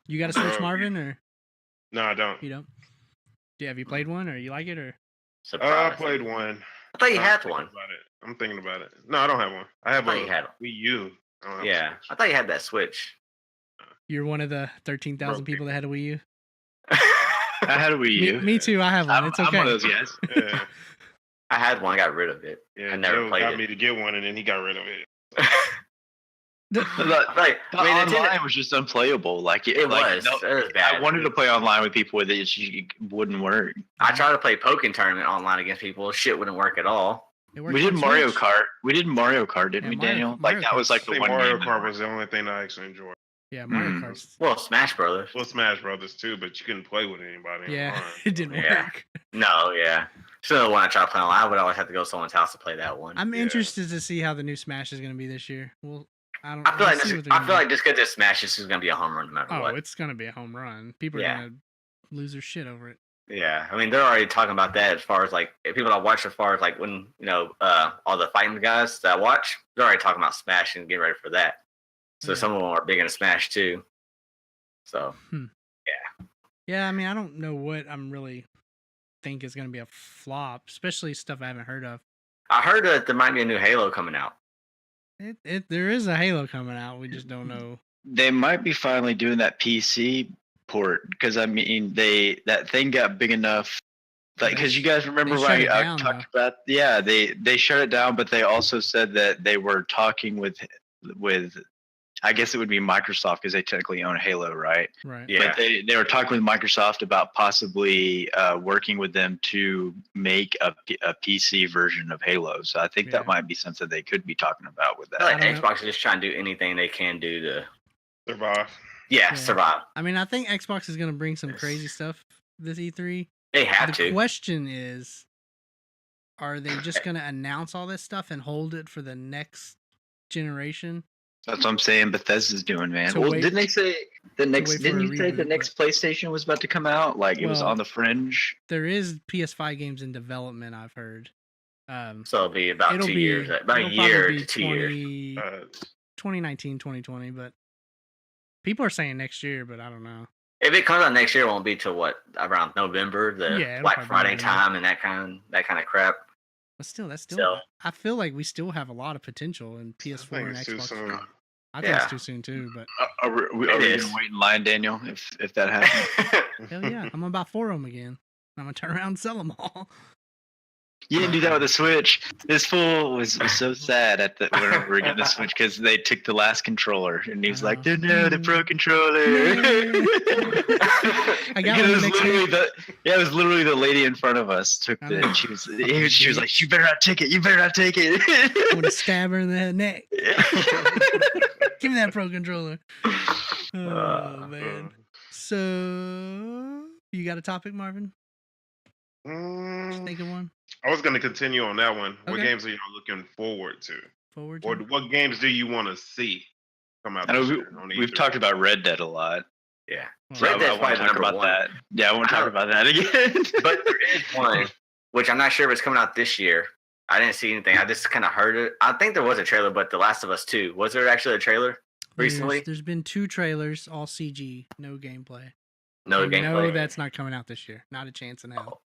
You got a Switch, Marvin, or? No, I don't. You don't? Have you played one, or you like it, or? I played one. I thought you had one. I'm thinking about it. No, I don't have one. I have a Wii U. Yeah, I thought you had that Switch. You're one of the 13,000 people that had a Wii U? I had a Wii U. Me too, I have one. It's okay. I'm one of those guys. Yeah. I had one, I got rid of it. Yeah, I never played got it. me to get one, and then he got rid of it. Online was just unplayable. It was bad. I wanted to play online with people with it. It wouldn't work. I tried to play Pokken Tournament online against people. Shit wouldn't work at all. We did Mario Kart. We did Mario Kart, didn't we, Daniel? That was like the one. Mario Kart was the only thing I actually enjoyed. Yeah, Mario Kart. Well, Smash Brothers. Well, Smash Brothers too, but you couldn't play with anybody. Yeah, online. it didn't work. No, yeah. So when I try to play online, I would always have to go to someone's house to play that one. I'm interested to see how the new Smash is going to be this year. Well, I feel like just because this Smash is going to be a home run no matter what. Oh, it's going to be a home run. People are going to lose their shit over it. Yeah, I mean they're already talking about that as far as like if people that watch as far as like when all the fighting guys that I watch, they're already talking about Smash and getting ready for that. So some of them are big into Smash too. So yeah. I mean I don't know what I'm really think is going to be a flop, especially stuff I haven't heard of. I heard that there might be a new Halo coming out. There is a Halo coming out. We just don't know. They might be finally doing that PC port because I mean that thing got big enough. Like because you guys remember when I talked about they shut it down, but they also said that they were talking with I guess it would be Microsoft because they technically own Halo, right? Right. Yeah. But they were talking with Microsoft about possibly working with them to make a PC version of Halo. So I think that might be something they could be talking about with that. I feel like Xbox is just trying to do anything they can do to survive. Yeah, survive. I mean, I think Xbox is going to bring some crazy stuff this E3. They have The to. question is, are they just going to announce all this stuff and hold it for the next generation? That's what I'm saying. Bethesda's doing, man. To Well, wait- didn't they say the next? wait for Didn't a you say the reboot, next PlayStation was about to come out? Like it was Well, on the fringe. There is PS5 games in development, I've heard. So it'll be about 2 years. About a it'll year probably to be 2 years. 2019, 2020, but people are saying next year, but I don't know. If it comes out next year, it won't be till what, around November, the Yeah, it'll Black probably be Friday November. time and that kind of crap. But still, that's still. So- I feel like we still have a lot of potential in PS4 and it's too Xbox. soon. I think Yeah. it's too soon too, but Are we It going is. to wait in line, Daniel? If that happens, hell yeah, I'm about 4 of them again. I'm gonna turn around and sell them all. you didn't do that with the Switch. This fool was so sad at the when we were getting the Switch because they took the last controller, and he was like, "No, the Pro controller." I got It one was next literally week. it was literally the lady in front of us took I the. know. And she was like, "You better not take it. You better not take I'm it." gonna stab her in the neck. Give me that Pro controller. Oh man. So you got a topic, Marvin? Just think of one. I was going to continue on that one. What Okay. games are you looking forward to? Forward. Or To? what games do you want to see come out I know this year on we've E3? talked about Red Dead a lot. Yeah. Well, So Red I Dead's want probably to talk number about one. that. Yeah, I want to I talk don't- about that again. But there is one, which I'm not sure if it's coming out this year. I didn't see anything. I just kind of heard it. I think there was a trailer, but The Last of Us 2. Was there actually a trailer recently? There's been 2 trailers, all CG, no gameplay. No And gameplay. No, that's not coming out this year. Not a chance in hell.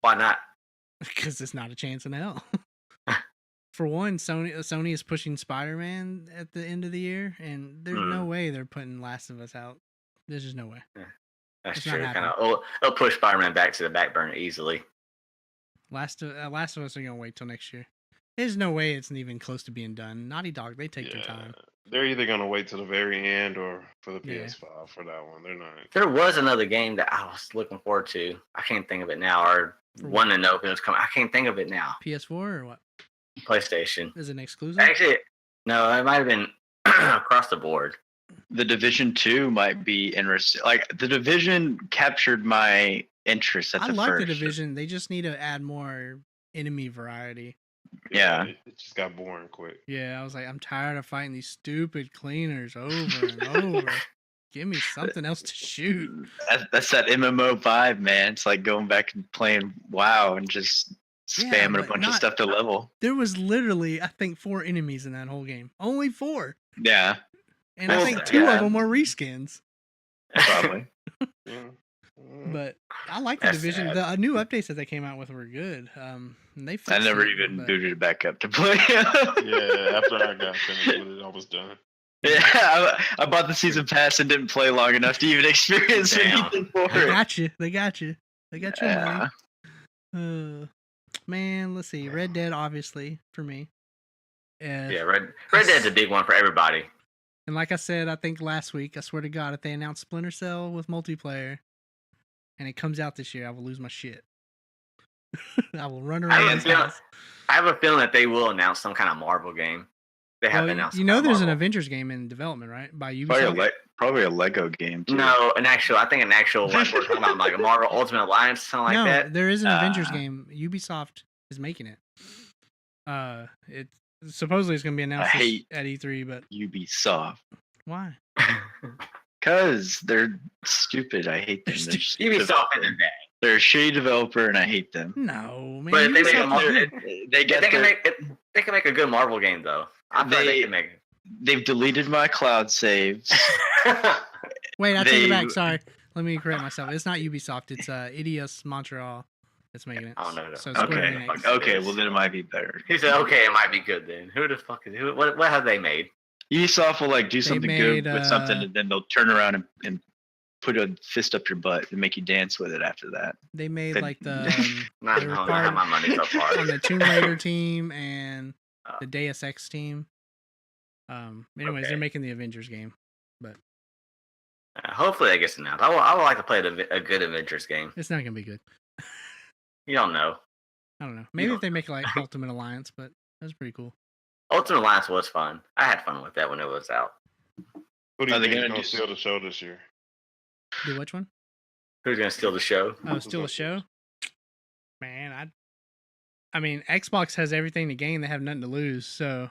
Why not? Because it's not a chance in hell. For one, Sony is pushing Spider-Man at the end of the year, and there's no way they're putting Last of Us out. There's just no way. That's It's not true. Kind happening. of. It'll push Spider-Man back to the back burner easily. Last of Us are gonna wait till next year. There's no way it's even close to being done. Naughty Dog, they take their time. They're either going to wait till the very end or for the Yeah. PS5 for that one. They're not. There was another game that I was looking forward to. I can't think of it now, or For wanted to know if it was coming. I can't think of it now. PS4 or what? PlayStation. Is it an exclusive? Actually, no, it might have been across the board. The Division 2 might be interesting. Like the Division captured my interest at I the like first. the Division. They just need to add more enemy variety. Yeah. It just got boring quick. Yeah, I was like, I'm tired of fighting these stupid cleaners over and over. Give me something else to shoot. That's that MMO vibe, man. It's like going back and playing WoW and just Yeah, spamming a but bunch of not- stuff to level. There was literally, I think, 4 enemies in that whole game. Only 4. Yeah, And I Well, think 2 yeah. of them were reskins. probably. Yeah. But I like the That's Division. sad. The new updates that they came out with were good. And they I fixed never it, even but- booted it back up to play. Yeah, after I got finished with it, I was done. Yeah, I bought the season pass and didn't play long enough to even experience Damn. anything for They it. got you. They got you. They got your Yeah. money. Man, let's see. Red Dead, obviously, for me. Yeah, Red Dead's a big one for everybody. And like I said, I think last week, I swear to God, if they announce Splinter Cell with multiplayer and it comes out this year, I will lose my shit. I will run I around have, this a feeling, house. I have a feeling that they will announce some kind of Marvel game. They have Well, announced. you some know, kind of there's an Marvel. Avengers game in development, right? By Probably Ubisoft. probably a Lego game too. No, I think an actual like we're talking about like a Marvel Ultimate Alliance, something like no, that. there is an Avengers Ah. game. Ubisoft is making it. It supposedly it's going to be announced I hate- at E3, but Ubisoft. why? Cause they're stupid. I hate them. They're They're Ubisoft developer. in that. They're a shitty developer, and I hate them. No, man. But if they make a Ubisoft Marvel, is good. They if get they can their- make it, they can make a good Marvel game though. I feel like they They- can make it. They've deleted my cloud saves. Wait, I take it back. they- Sorry. Let me correct myself. It's not Ubisoft. It's Idios Montreal that's making it. I don't know. So Square Okay. Enix. Okay. Well, then it might be better. He said, "Okay, it might be good then." Who the fuck is who? What have they made? Ubisoft will like do something made, good with something, and then they'll turn around and put a fist up your butt and make you dance with it after that. They made They- like the Not They were I don't part- have my money so far. on the Tomb Raider team and Oh. the Deus Ex team. Anyways, Okay. they're making the Avengers game. Hopefully that gets announced. I would like to play a good Avengers game. It's not gonna be good. You don't know. I don't know. Maybe don't if they make like Ultimate Alliance, but that's pretty cool. Ultimate Alliance was fun. I had fun with that when it was out. Who do Are you they think is gonna going do to steal the show this year? Do which one? Who's gonna steal the show? Oh, still a show. Man, I mean, Xbox has everything to gain. They have nothing to lose. So,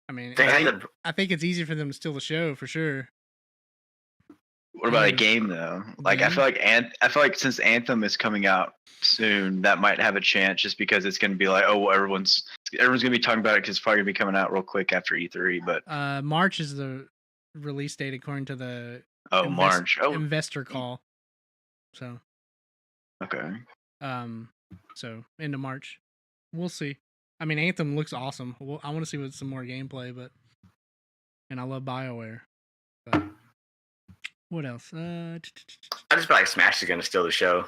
I mean, I think it's easy for them to steal the show for sure. What about a game though? Like I feel like since Anthem is coming out soon, that might have a chance just because it's going to be like, oh, well, everyone's going to be talking about it because it's probably going to be coming out real quick after E3. But March is the release date according to the March investor call. So okay. So into March, we'll see. I mean, Anthem looks awesome. I want to see some more gameplay, and I love BioWare. But what else? I just feel like Smash is going to steal the show.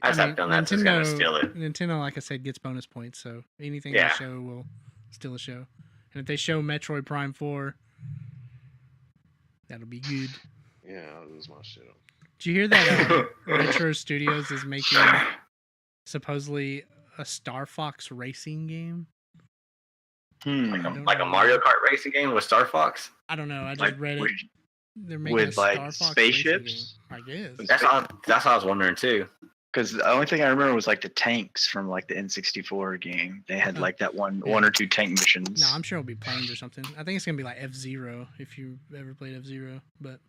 I just have feeling that's just going to steal it. Nintendo, like I said, gets bonus points, so anything they show will steal the show. And if they show Metroid Prime 4, that'll be good. Yeah, I'll lose my shit. Did you hear that Retro Studios is making supposedly a Star Fox racing game? Like a Mario Kart racing game with Star Fox? I don't know. I just read it. They're making with a Star Fox spaceships. I guess. That's what I was wondering too. Because the only thing I remember was like the tanks from like the N64 game. They had like that one or two tank missions. No, I'm sure it'll be planes or something. I think it's gonna be like F-Zero if you ever played F-Zero, but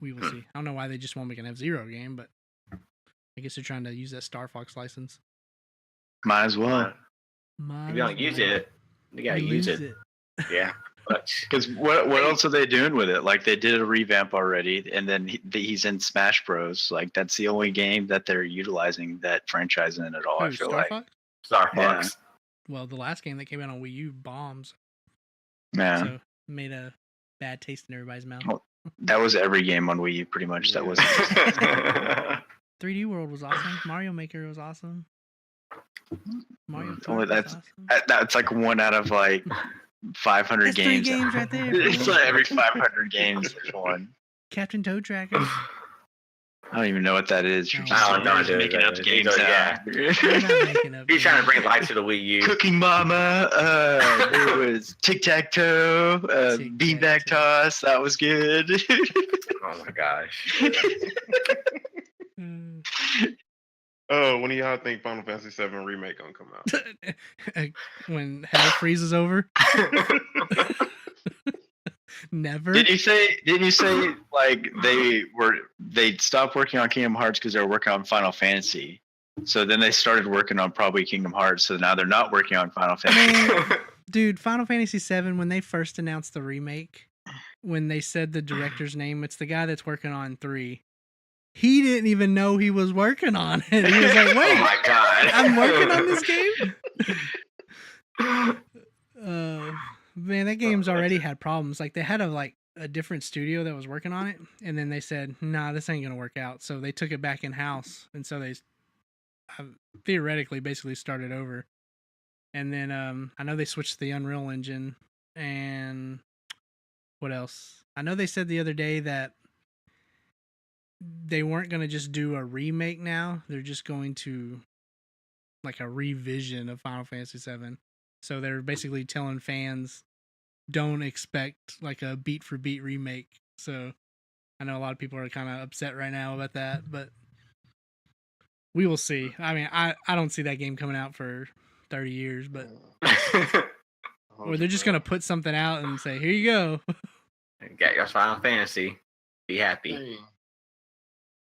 we will see. I don't know why they just won't make an F-Zero game, but I guess they're trying to use that Star Fox license. Might as well. If you don't use it, you gotta use it. Yeah. Because what else are they doing with it? Like they did a revamp already, and then he's in Smash Bros. Like that's the only game that they're utilizing that franchise in at all. I feel like Star Fox. Well, the last game that came out on Wii U bombs. Yeah. So made a bad taste in everybody's mouth. Well, that was every game on Wii U, pretty much. That was. 3D World was awesome. Mario Maker was awesome. Mario Kart was awesome. That's like one out of like 500 games. 3 games right there. It's like every 500 games there's one. Captain Toad Tracker. I don't even know what that is. You're just making up games. Yeah. He's trying to bring life to the Wii U. Cooking Mama. There was Tic Tac Toe. Beanbag Toss. That was good. Oh my gosh. Oh, when do y'all think Final Fantasy VII Remake gonna come out? When hell freezes over. Never. Didn't you say like they stopped working on Kingdom Hearts because they were working on Final Fantasy? So then they started working on probably Kingdom Hearts. So now they're not working on Final Fantasy. Dude, Final Fantasy VII, when they first announced the remake, when they said the director's name, it's the guy that's working on 3. He didn't even know he was working on it. He was like, wait, oh my God. I'm working on this game? Man, that game's already had problems. Like, they had a different studio that was working on it, and then they said, nah, this ain't going to work out. So they took it back in-house, and so they theoretically basically started over. And then I know they switched to the Unreal Engine, and what else? I know they said the other day that they weren't going to just do a remake now. They're just going to like a revision of Final Fantasy VII. So they're basically telling fans, don't expect like a beat for beat remake. So I know a lot of people are kind of upset right now about that, but we will see. I mean, I don't see that game coming out for 30 years, but or they're just going to put something out and say, here you go. Got your Final Fantasy. Be happy.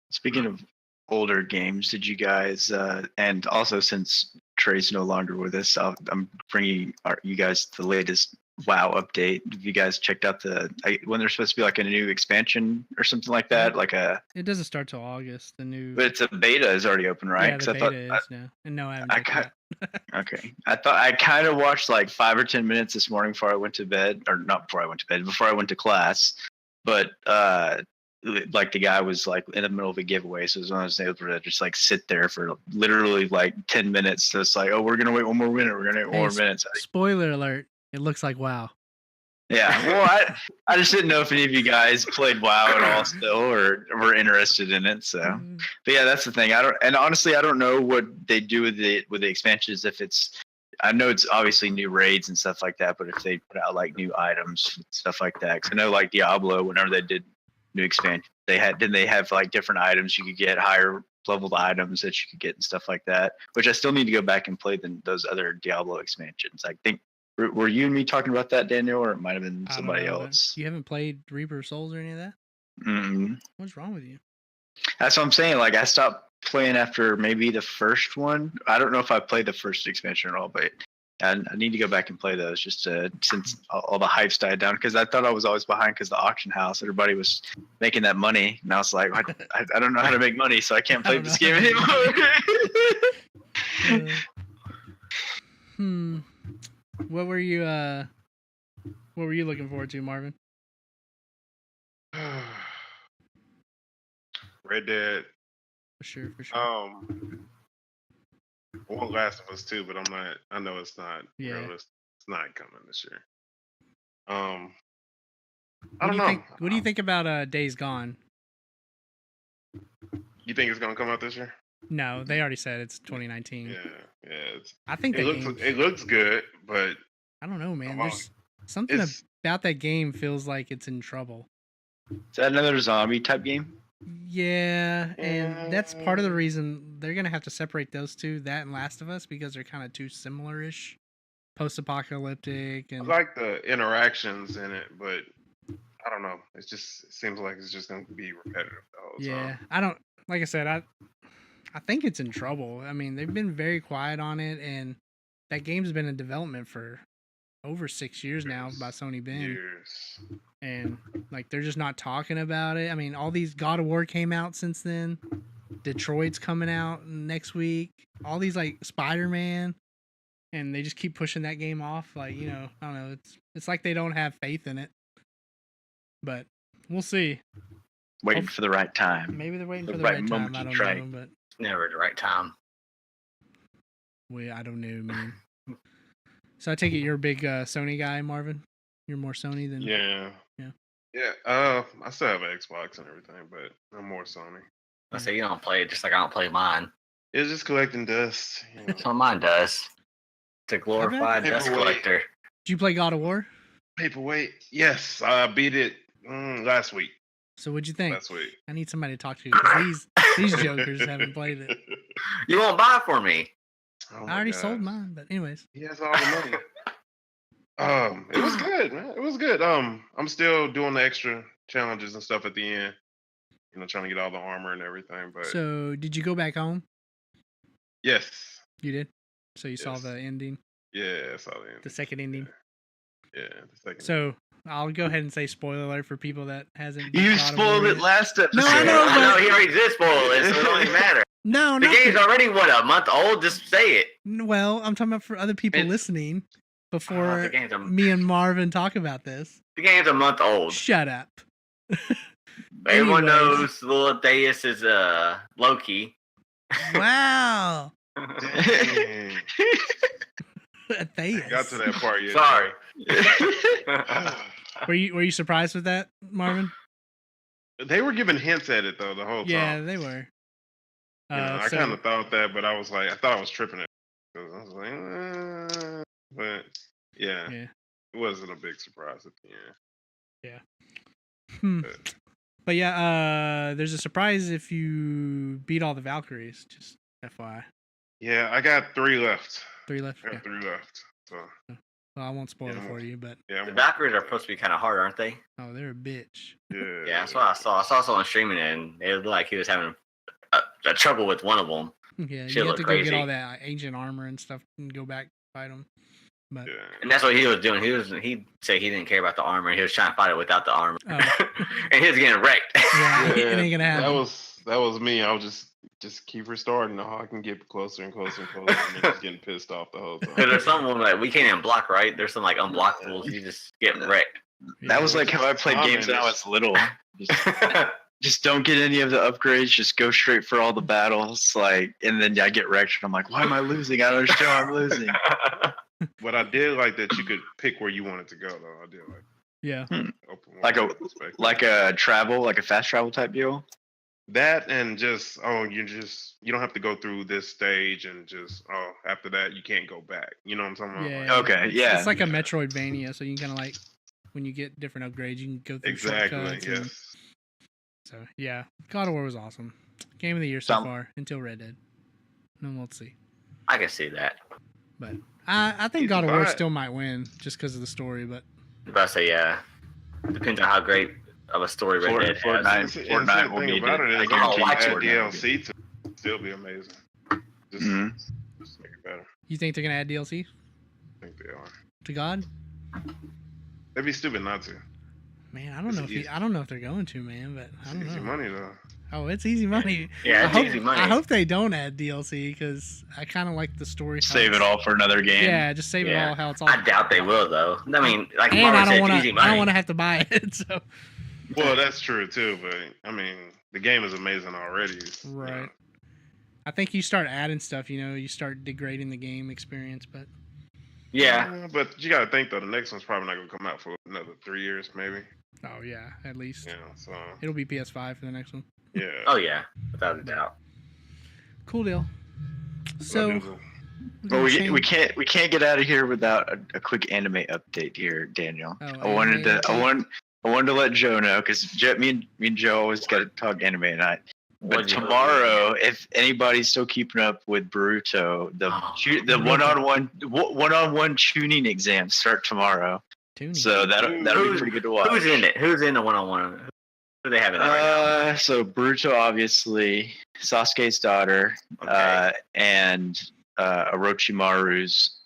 Speaking of older games, did you guys, and also since Trey's no longer with us, I'm bringing you guys the latest WoW update. Have you guys checked out when there's supposed to be like a new expansion or something like that? It doesn't start till August. But it's a beta is already open, right? Yeah, the beta is now. And no, I haven't. Okay. I kind of watched like 5 or 10 minutes this morning before I went to bed, or not before I went to bed, before I went to class. But like the guy was like in the middle of a giveaway, so I was able to just like sit there for literally like 10 minutes. So it's like, oh, we're gonna wait one more minute. We're gonna wait one more minute. Spoiler alert! It looks like WoW. Yeah, well, I just didn't know if any of you guys played WoW at all still, or were interested in it. So, but yeah, that's the thing. Honestly, I don't know what they do with the expansions. I know it's obviously new raids and stuff like that, but if they put out like new items, stuff like that. Because I know like Diablo, whenever they did new expansion, didn't they have like different items you could get, higher leveled items that you could get and stuff like that. Which I still need to go back and play those other Diablo expansions. I think were you and me talking about that, Daniel, or it might have been somebody else? You haven't played Reaper of Souls or any of that? What's wrong with you? That's what I'm saying. Like I stopped playing after maybe the first one. I don't know if I played the first expansion at all, but I need to go back and play those just since all the hype's died down. Because I thought I was always behind because the auction house, everybody was making that money, and I was like, I don't know how to make money, so I can't play this game anymore. What were you looking forward to, Marvin? Red Dead. For sure. I want Last of Us 2, but I know it's not realistic. It's not coming this year. I don't know. What do you think about Days Gone? You think it's gonna come out this year? No, they already said it's 2019. Yeah. I think it looks good, but I don't know, man. There's something about that game feels like it's in trouble. Is that another zombie type game? Yeah, and that's part of the reason they're gonna have to separate those two, that and Last of Us, because they're kind of too similar-ish, post-apocalyptic. And I like the interactions in it, but I don't know. It seems like it's just gonna be repetitive the whole time. I don't. Like I said, I think it's in trouble. I mean, they've been very quiet on it, and that game's been in development for over 6 years now by Sony Ben. And like they're just not talking about it. I mean, all these God of War came out since then. Detroit's coming out next week. All these like Spider-Man, and they just keep pushing that game off. Like, I don't know. It's like they don't have faith in it. But we'll see. Waiting for the right time. Maybe they're waiting for the right time. I don't know, but it's never the right time. I don't know, man. So I take it you're a big Sony guy, Marvin. You're more Sony than Yeah. I still have an Xbox and everything, but I'm more Sony. I say you don't play it just like I don't play mine. It's just collecting dust. That's what mine does. It's a glorified dust collector. Did you play God of War? Paperweight. Yes, I beat it last week. So what'd you think? Last week. I need somebody to talk to because these jokers haven't played it. You won't buy it for me. I already sold mine, but anyways. He has all the money. It was good, man. It was good. I'm still doing the extra challenges and stuff at the end. Trying to get all the armor and everything. But so, did you go back home? Yes. You did. So you saw the ending. Yeah, I saw the ending. The second ending. Yeah, the second. So I'll go ahead and say spoiler alert for people that hasn't. You spoiled it last episode. No, I know. He already did spoil it, so it don't even matter. No, the game's already a month old. Just say it. Well, I'm talking about for other people listening before me and Marvin talk about this. The game's a month old. Shut up. Everyone knows little Deus is Loki. Wow. Deus. Got to that part yet. Sorry. Were you surprised with that, Marvin? They were giving hints at it though the whole time. Yeah, they were. I kind of thought that, but I thought I was tripping it. I was like, but yeah, it wasn't a big surprise at the end. Yeah. But yeah, there's a surprise if you beat all the Valkyries. Just FYI. Yeah, I got 3 left. 3 left. I got 3 left. So. Well, I won't spoil it for you, but the Valkyries are supposed to be kind of hard, aren't they? Oh, they're a bitch. Yeah, that's what I saw. I saw someone streaming it, and it looked like he was having a trouble with one of them. Yeah, you have to go get all that ancient armor and stuff and go back fight them. But and that's what he was doing. He said he didn't care about the armor. He was trying to fight it without the armor, and he was getting wrecked. Yeah, it ain't gonna happen. That was me. I was just keep restarting. How I can get closer and closer and closer, and just getting pissed off the whole time. There's some like we can't even block, right? There's some like unblockables. You just get wrecked. That was like how I played games when I was little. Just don't get any of the upgrades. Just go straight for all the battles. And then I get wrecked. And I'm like, why am I losing? I don't understand why I'm losing. But I did like that you could pick where you wanted to go, though. I did like. Yeah. Like a travel, like a fast travel type deal. That and just you don't have to go through this stage and just after that you can't go back. You know what I'm talking about? Yeah. Okay. Yeah. It's like a Metroidvania, so you can kind of like when you get different upgrades, you can go through shortcuts. Yes. So yeah, God of War was awesome. Game of the year so far until Red Dead. And then we'll see. I can see that. But I think God of War still might win just because of the story. But I say yeah, depends on how great of a story Red Dead has. Fortnite will be about it is DLC to still be amazing. Just make it better. You think they're gonna add DLC? I think they are. To God? They'd be stupid not to. Man, I don't know if they're going to, man. But I don't know. Easy money though. Oh, it's easy money. Yeah, it's easy money. I hope they don't add DLC because I kind of like the story. Save it all for another game. Yeah, just save it all how it's all. I doubt they will though. I mean, like and Marvel I said, don't it's easy money. I don't want to have to buy it. So. Well, that's true too, but I mean, the game is amazing already. Right. You know. I think you start adding stuff. You start degrading the game experience, but. Yeah. But you got to think though, the next one's probably not going to come out for another 3 years, maybe. Oh yeah, at least. Yeah, so it'll be PS5 for the next one. Yeah. Oh yeah, without a doubt. Cool deal. So, but we can't get out of here without a quick anime update here, Daniel. I wanted to let Joe know because me and Joe always got to talk anime night. But tomorrow, if anybody's still keeping up with Boruto, the one-on-one tuning exams start tomorrow. So that'll be pretty good to watch. Who's in it? Who's in the one-on-one? Who do they have in it right now? So Boruto, obviously, Sasuke's daughter, and Orochimaru's.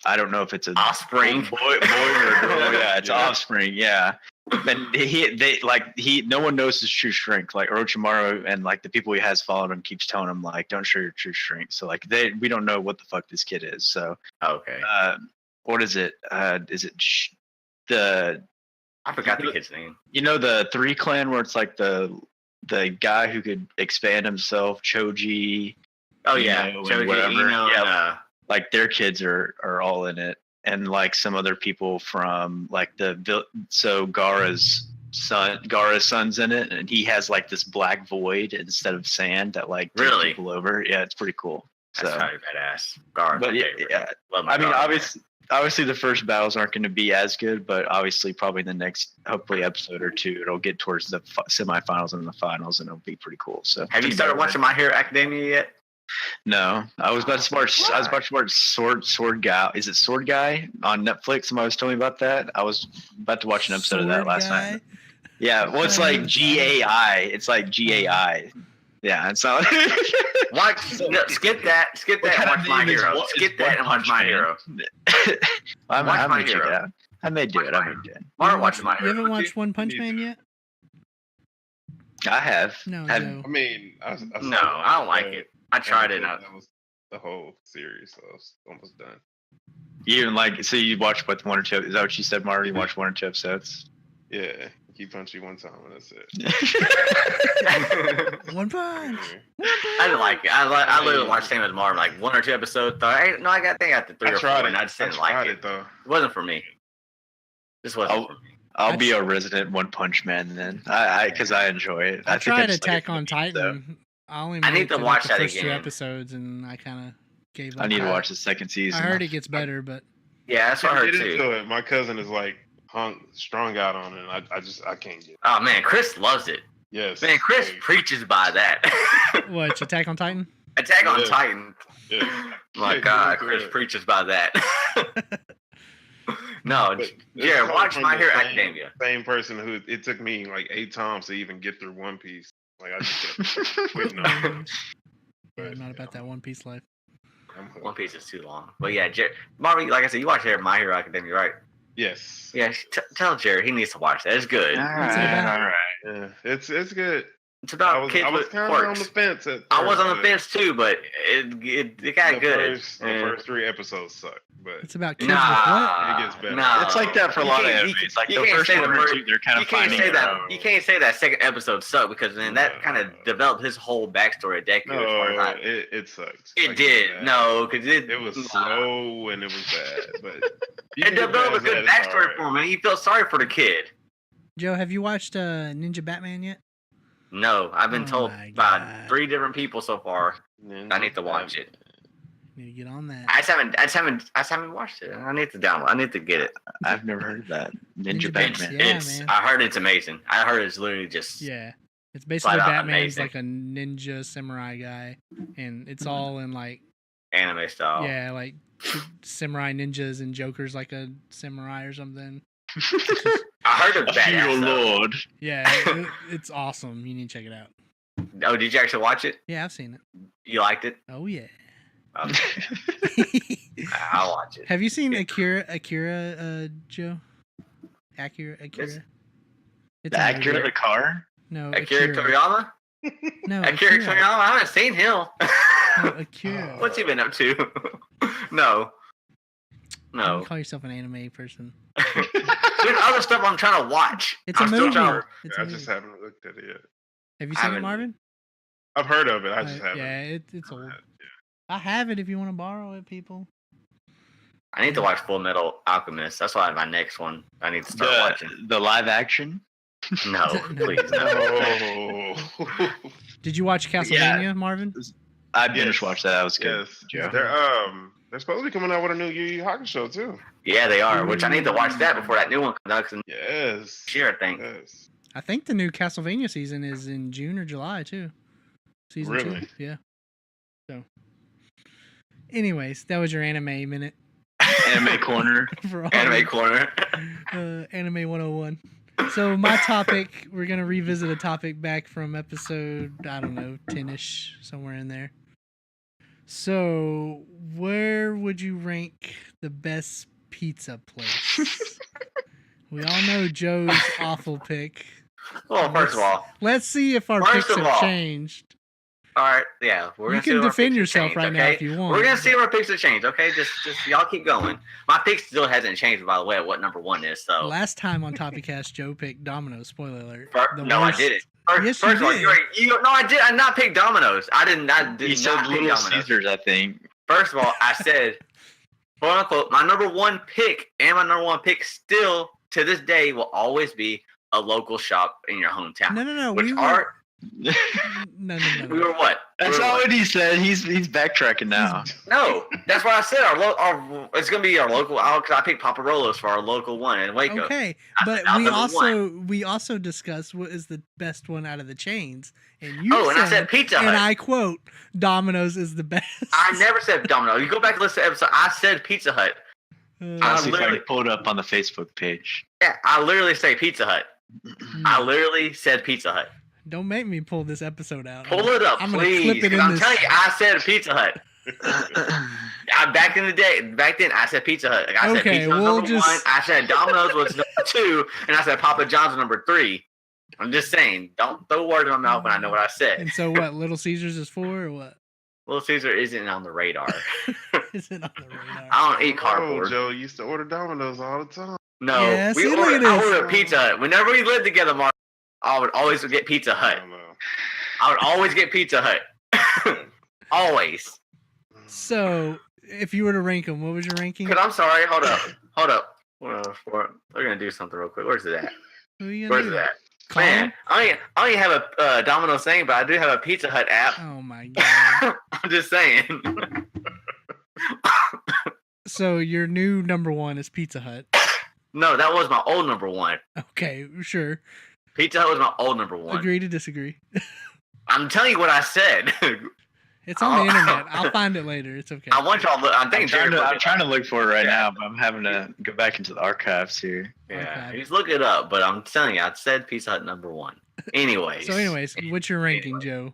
I don't know if it's an offspring, boy or girl. Yeah, it's offspring. Yeah, and no one knows his true strength. Like Orochimaru and like the people he has following him keeps telling him like, don't show your true strength. So like we don't know what the fuck this kid is. So okay, what is it? Is it I forgot the kid's name. You know the 3 clan where it's like the guy who could expand himself, Choji. Oh yeah, Choji, whatever. Like their kids are all in it, and like some other people from like Gaara's son's in it, and he has like this black void instead of sand that like takes people over. Yeah, it's pretty cool. That's probably badass. Gaara, but yeah. I mean, obviously the first battles aren't going to be as good, but obviously probably the next hopefully episode or two it'll get towards the semifinals and the finals, and it'll be pretty cool. So have you started watching My Hero Academia yet? No, I was about to watch Sword Guy. Is it Sword Guy on Netflix? Somebody was telling me about that. I was about to watch an episode of that last night. Yeah, well, it's like GAI. It's like GAI. Yeah, it's not. Skip that. And watch My Hero. Skip that and watch My Hero. I may check it out. I may do it. Or watch My Hero. You haven't watched One Punch Man yet? I have. No. I mean, I don't like it. I tried it. That was the whole series, so it's almost done. You even like? So you watched what 1 or 2? Is that what you said, Marty? You watched 1 or 2 episodes? Yeah, keep punching one time and that's it. One punch. I didn't like it. I literally watched same as Marvin, like 1 or 2 episodes. I got 3 or 4, and I just didn't like it. Though. It wasn't for me. This wasn't for me. I'll be a resident One Punch Man then, because I enjoy it. I tried Attack on Titan. I need to watch that again. 2 episodes, and I kind of gave up. I need to watch the second season. I heard it gets better, but yeah, that's what I heard too. My cousin is like strung out on it. And I can't get it. Oh man, Chris loves it. Yes, man, Chris preaches by that. What? Attack on Titan? Attack on Titan. Yeah. My God, Chris preaches by that. No, Jared, watch My Hero Academia. Same person who it took me like 8 times to even get through One Piece. Like I just kept waiting on it. Yeah, not about that One Piece life. One Piece is too long. But yeah, Marvin, like I said, you watch My Hero Academia, right? Yes. Yeah, tell Jared he needs to watch that. It's good. All right. Yeah, it's good. It's about kids with quirks. On the fence. I was on the fence too, but it got good. The first 3 episodes suck, but it's about kids with what? It gets better. Nah, it's like that for a lot of anime. It's like the first 1 or 2, they're kind of finding it out. You can't say that second episode sucked because then that kind of developed his whole backstory. No, it sucked. It did. No, because it was slow and it was bad, but it developed a good backstory for him, and he felt sorry for the kid. Joe, have you watched Ninja Batman yet? No, I've been told by 3 different people so far. I need to watch it. Need to get on that. I just haven't watched it. I need to download. I need to get it. I've never heard of that. Ninja Batman. Yeah, man. I heard it's amazing. I heard it's literally just it's It's basically Flat out Batman's amazing. like a ninja samurai guy, and it's all in like Anime style. yeah, like samurai ninjas and Joker's like a samurai or something. I heard of A feudal Badass. though. lord. Yeah, it's awesome. You need to check it out. Oh, did you actually watch it? Yeah, I've seen it. You liked it? Oh yeah. Okay. I'll watch it. Have you seen Akira, Joe? Akira. The It's a Acura, movie. the car. No, Akira Toriyama? No, Akira Toriyama? I haven't seen him. No, Akira. What's he been up to? No. You call yourself an anime person. There's other stuff I'm trying to watch. It's I'm a still movie. trying to- It's a I movie. just haven't looked at it yet. Have you I seen it, haven't- Marvin? I've heard of it. I just haven't. Yeah, it's old. I have it if you want to borrow it, people. I need to watch Full Metal Alchemist. That's why my next one I need to start watching. The live action. No, please, no. Oh. Did you watch Castlevania, Marvin? I binge watched that. That was good. Yes. Yeah. They're supposed to be coming out with a new Yu Yu Hakusho too. Yeah, they are. Which I need to watch that before that new one comes out. 'Cause Yes. next year, I think. Yes. I think the new Castlevania season is in June or July too. Season Really? 2, yeah. So, anyways, that was your anime minute. Anime corner. For all Anime Corner. Anime 101. So my topic, we're gonna revisit a topic back from episode, I don't know, 10ish, somewhere in there. So, where would you rank the best pizza place? We all know Joe's awful pick. Well, first of all, Let's see if our First picks of have all, changed. all right, yeah, we're You gonna see can if our defend picks have yourself changed, right now okay? if you want. We're gonna see if our picks have changed, okay? Just y'all keep going. My pick still hasn't changed, by the way, what number one is. So Last time on TopiCast, Joe picked Domino's. Spoiler alert. The no, I worst. didn't. Yes, First you of all, did. no, I did. I not pick Domino's. I did You not said pick Little Domino's. Caesars, I think. First of all, I said, quote unquote, my number one pick and my number one pick still to this day will always be a local shop in your hometown. No. Which We were, are no. we were what? That's We were not what? what he said. He's backtracking now. No, that's what I said. Our it's gonna be our local. Cause I picked Papa Rolo's for our local one in Waco. Okay, That's but not we number also discussed what is the best one out of the chains, and you Oh, said, and I said Pizza and Hut. I quote, Domino's is the best. I never said Domino. You go back and listen to the episode. I said Pizza Hut. I'll see if I literally- can pull it up on the Facebook page. Yeah, I literally say Pizza Hut. I literally said Pizza Hut. Don't make me pull this episode out. Pull it up, I'm gonna please. clip it 'cause in I'm this. telling you, I said Pizza Hut. Back in the day, back then, I said Pizza Hut. Like, I said Okay, Pizza Hut we'll number just- one. I said Domino's was number two, and I said Papa John's was number three. I'm just saying, don't throw words in my mouth when I know what I said. And so what? Little Caesars is 4 or what? Little Caesar isn't on the radar. Is it on the radar? I don't eat Oh, cardboard. Joe used to order Domino's all the time. No, Yeah, see, look at I this. ordered Pizza Hut. Whenever we lived together, Mark, I would always get Pizza I Hut. don't know. I would always get Pizza Hut. Always. So, if you were to rank them, what was your ranking? Cause I'm sorry. Hold up. We're gonna do something real quick. Where's it at? Who are you gonna Where's do? it at? Call Man, him? I don't even have a Domino's thing, but I do have a Pizza Hut app. Oh my god. I'm just saying. So your new number one is Pizza Hut. No, that was my old number one. Okay, sure. Pizza Hut was my old number one. Agree to disagree. I'm telling you what I said. It's on the internet. I'll find it later. It's okay. I want y'all to look. I'm thinking I'm trying to look for it right Yeah. now, but I'm having to go back into the archives here. Yeah, Okay. he's looking it up, but I'm telling you, I said Pizza Hut number one. Anyways. So, anyways, what's your ranking, Joe?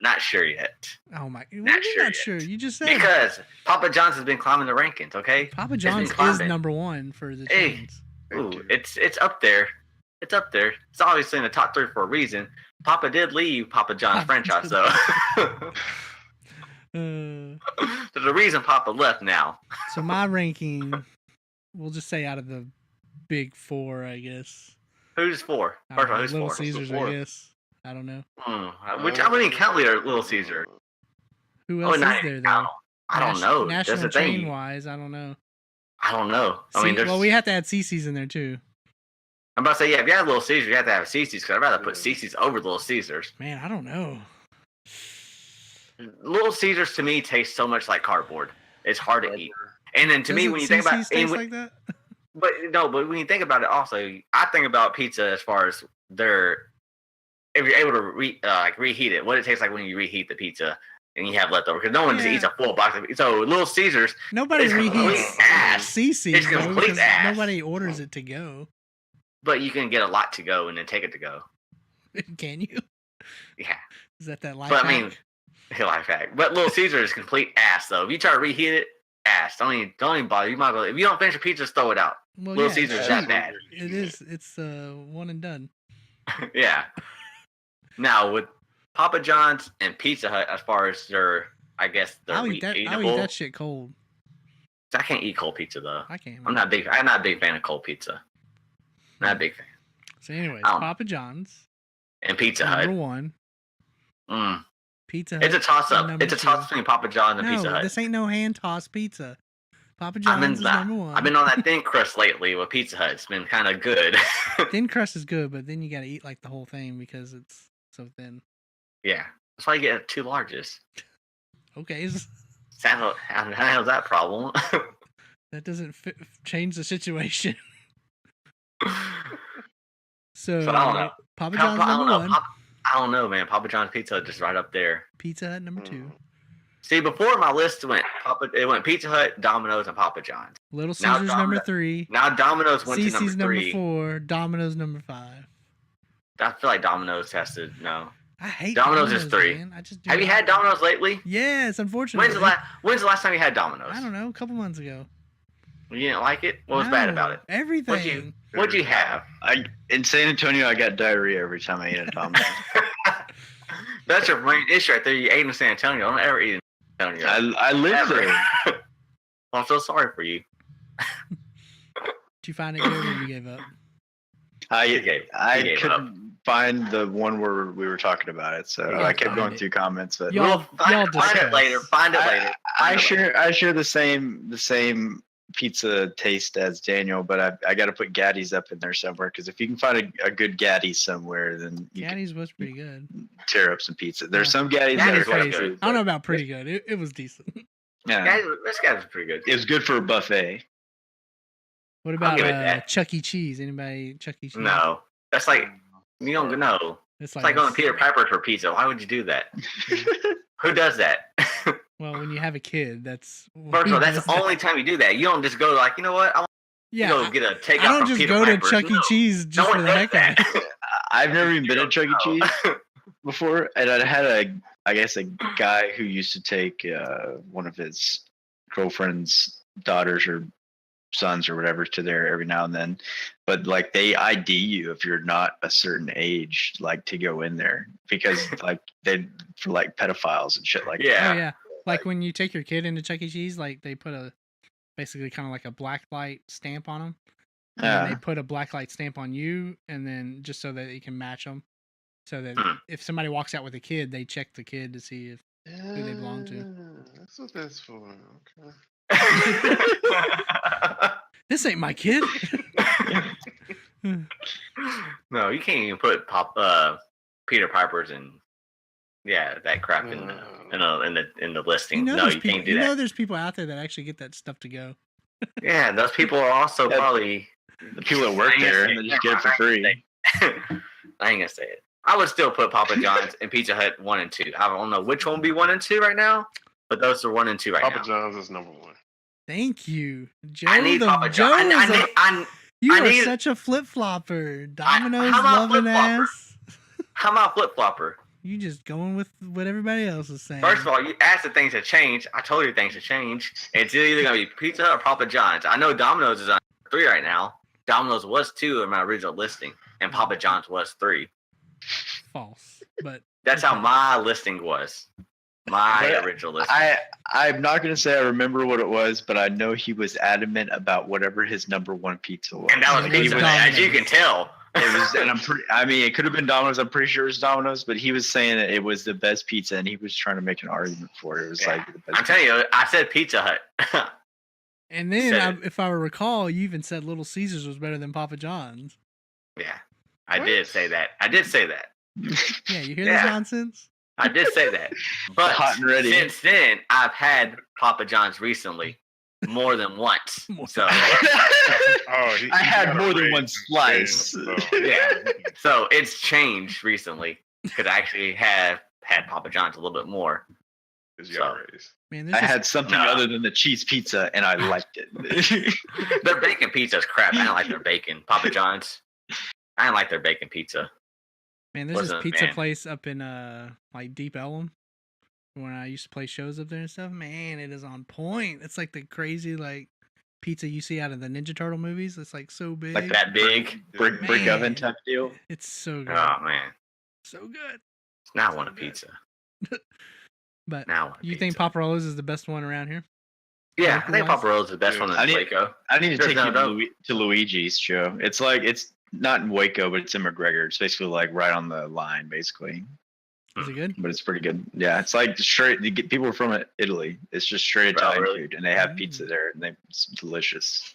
Not sure yet. Oh my! What do you Not mean sure not yet. sure? You just said Because Papa John's has been climbing the rankings, okay? Papa It's been John's is climbing. number one for the Hey. chains. Ooh, it's up there. It's up there. It's obviously in the top three for a reason. Papa did leave Papa John's Papa franchise, did. though. There's a reason Papa left now. So my ranking, we'll just say out of the big four, I guess. Who's for? I First don't of all, know, who's Little for? Caesars, fourth? I guess. I don't know. Which I wouldn't even count Little Caesar. Who Oh, else not is there even though? count. I don't know. That's National the chain thing. wise, I don't know. I don't know. I mean, there's. well, we have to add CC's in there too. I'm about to say, yeah, if you have Little Caesar, you have to have Cece's, because I'd rather put Cece's over Little Caesars. Man, I don't know. Little Caesars to me taste so much like cardboard. It's hard to eat. And then to me, Doesn't when you think about CC's taste like that? but when you think about it, also, I think about pizza as far as their if you're able to reheat it, what it tastes like when you reheat the pizza and you have leftover. Because no one just eats a full box of pizza. So Little Caesars, nobody reheats CC's It's complete ass. Nobody orders it to go. But you can get a lot to go and then take it to go. Can you? Yeah. Is that life But hack? I mean, life hack. But Little Caesars is complete ass though. If you try to reheat it, ass. Don't even bother. You might as well, if you don't finish your pizza, just throw it out. Well, Little Caesars is that bad. It is. It's one and done. Yeah. Now with Papa John's and Pizza Hut, as far as their, I guess I'll eat eatable. that shit cold. I can't eat cold pizza though. I can't. I'm not a big fan of cold pizza. Not a big fan. So anyways, Papa John's and Pizza Hut. Number 1. Pizza Hut. It's a toss up. It's a toss up between Papa John's and Pizza Hut. This ain't no hand toss pizza. Papa John's is number 1. I've been on that thin crust lately with Pizza Hut. It's been kind of good. Thin crust is good, but then you got to eat like the whole thing because it's so thin. Yeah, that's why you get 2 larges. Okay. How handles that problem? That doesn't change the situation. So I don't know. Papa John's number 1. I don't know, man. Papa John's Pizza Hut just right up there. Pizza Hut number 2. See, before my list went Pizza Hut, Domino's, and Papa John's. Little Caesars number 3. Now Domino's went CC's to number 3. number 4. Domino's number 5. I feel like Domino's has to no. I hate Domino's is 3. Man. Have you had Domino's lately? Yes, unfortunately. When's the last time you had Domino's? I don't know, a couple months ago. You didn't like it? What was bad about it? Everything. What'd you have? In San Antonio, I got diarrhea every time I ate a Domino's. That's your main issue right there. You ate in San Antonio. Don't ever eat in San Antonio. I live there. Well, I'm so sorry for you. Did you find it good or you gave up? I couldn't find the one where we were talking about it, so I kept going through comments. But y'all find it later. Find it later. I share the same pizza taste as Daniel, but I got to put Gaddy's up in there somewhere because if you can find a good Gaddy's somewhere, then Gaddy's was pretty good. Tear up some pizza. There's some Gaddy's that are crazy. good. I don't know about pretty good. It was decent. Yeah, this guy was pretty good. It was good for a buffet. What about Chuck E. Cheese? Anybody Chuck E. Cheese? No, that's like you don't know. It's like going to Peter Piper's for pizza. Why would you do that? Who does that? Well, when you have a kid, that's first of all, that's the only time you do that. You don't just go like, you know what? I want to go get a takeout. I don't just go to Chuck E. Cheese just for the heck of it. I've never even been at Chuck E. Cheese before, and I had a guy who used to take one of his girlfriend's daughters or sons or whatever to there every now and then, but like they ID you if you're not a certain age, like to go in there because like they for like pedophiles and shit like that. Oh yeah. Like when you take your kid into Chuck E. Cheese, like they put basically kind of like a black light stamp on them. And they put a black light stamp on you, and then just so that you can match them, so that if somebody walks out with a kid, they check the kid to see if who they belong to. That's what that's for. Okay. This ain't my kid. No, you can't even put Peter Piper's and that crap in the listing. You can't do that. You know, there's people out there that actually get that stuff to go. Yeah, those people are also probably the people that work there and they just get it for free. I ain't gonna say it. I would still put Papa John's and Pizza Hut 1 and 2. I don't know which one would be 1 and 2 right now, but those are 1 and 2 right now. Papa John's is number 1. Thank you, Joe. I need Papa John's. You are such a flip flopper, Domino's loving ass. How about flip flopper? You just going with what everybody else is saying. First of all, you asked if things have changed. I told you things have changed. It's either gonna be Pizza Hut or Papa John's. I know Domino's is on 3 right now. Domino's was 2 in my original listing, and Papa John's was 3. False, but that's how my listing was. My original listing. I'm not going to say I remember what it was, but I know he was adamant about whatever his number 1 pizza was. And that was Pizza Hut, as you can tell. It was, and it could have been Domino's. I'm pretty sure it was Domino's, but he was saying that it was the best pizza, and he was trying to make an argument for it. It was like the best. I'm telling you, I said Pizza Hut. And then, if I recall, you even said Little Caesars was better than Papa John's. Yeah, I did say that. Yeah, you hear this nonsense? I did say that. But hot and ready. Since then, I've had Papa John's recently. more than once. So I had more than one slice. yeah. So it's changed recently because I actually have had Papa John's a little bit more. So, man, I had something other than the cheese pizza, and I liked it. Their bacon pizza is crap. I don't like their bacon. Papa John's. I don't like their bacon pizza. Man, there's this pizza place up in like Deep Ellum when I used to play shows up there and stuff. Man, it is on point. It's like the crazy like pizza you see out of the Ninja Turtle movies. It's like so big, like that big brick oven type deal. It's so good. Oh man, so good. Now I want a pizza. But now you think Paparolo's is the best one around here? Yeah, I think Paparolo's is the best one in Waco. I need to take you to Luigi's, Joe. It's like it's not in Waco, but it's in McGregor. It's basically like right on the line, basically. Is it good? But it's pretty good. Yeah, it's like straight. People are from Italy. It's just straight Italian food, and they have pizza there, and it's delicious.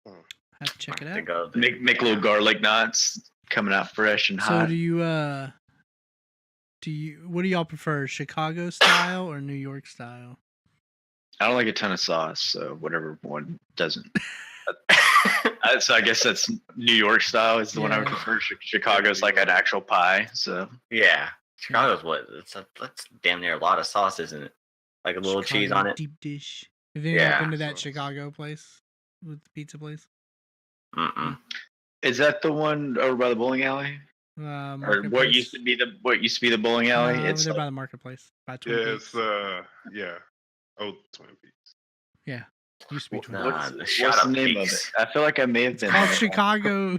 Have to check it out. Make little garlic knots coming out fresh and hot. So what do y'all prefer, Chicago style or New York style? I don't like a ton of sauce, so whatever one doesn't. So I guess that's New York style is the one I would prefer. Chicago's like an actual pie, so yeah. Chicago's that's damn near a lot of sauce, isn't it? Like a little cheese on it. Deep dish. Have you ever been to that Chicago place with the pizza place? Is that the one over by the bowling alley? Or what used to be the bowling alley? It's over there by the marketplace. By Twin Peaks. Old Twin Peaks. Yeah. Used to be Twin Peaks. What's the name of it? I feel like I may have been. It's called Chicago.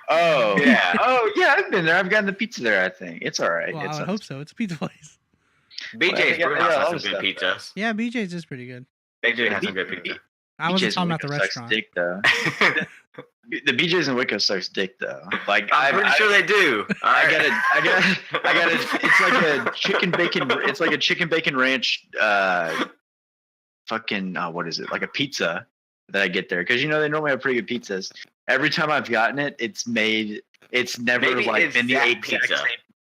Oh yeah. Oh yeah, I've been there. I've gotten the pizza there, I think. It's all right. Well, I hope so. It's a pizza place. BJ's Brewhouse has some good pizzas. Yeah, BJ's is pretty good. They do have some good pizza. I wasn't talking about the restaurant. Dick, though. The BJ's in Waco sucks dick though. Like I'm pretty sure they do. I got it. It's like a chicken bacon. It's like a chicken bacon ranch. What is it? Like a pizza that I get there because they normally have pretty good pizzas. Every time I've gotten it, it's made. It's never been the exact same pizza.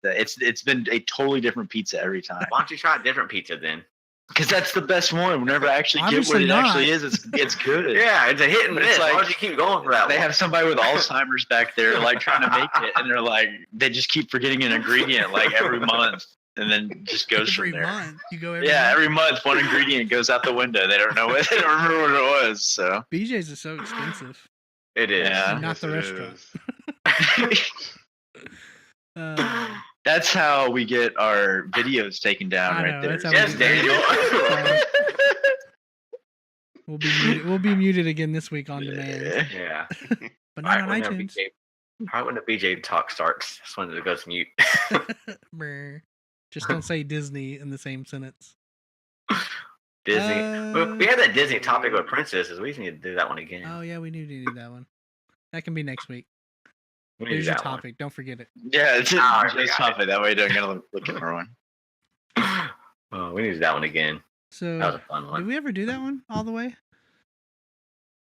It's been a totally different pizza every time. Why don't you try a different pizza then? Because that's the best one. Whenever I actually get what it actually is, it's good. Yeah, it's a hit and miss. Why would you keep going for that? They have somebody with Alzheimer's back there, like trying to make it, and they're like, they just keep forgetting an ingredient like every month, and then just goes from there. Every month, you go. Every month one ingredient goes out the window. They don't know what. They don't remember what it was. So BJ's is so expensive. It is. Yeah, not the restaurant. That's how we get our videos taken down right there. Yes, Daniel. We'll be muted again this week on demand. Yeah. But not on iTunes. Right when the BJ talk starts, that's when it goes mute. Just don't say Disney in the same sentence. Disney. We had that Disney topic with princesses. We need to do that one again. Oh yeah, we need to do that one. That can be next week. Here's your topic. One. Don't forget it. Yeah, it's just topic. That way you don't gotta look for one. Oh, we need to do that one again. So that was a fun one. Did we ever do that one all the way?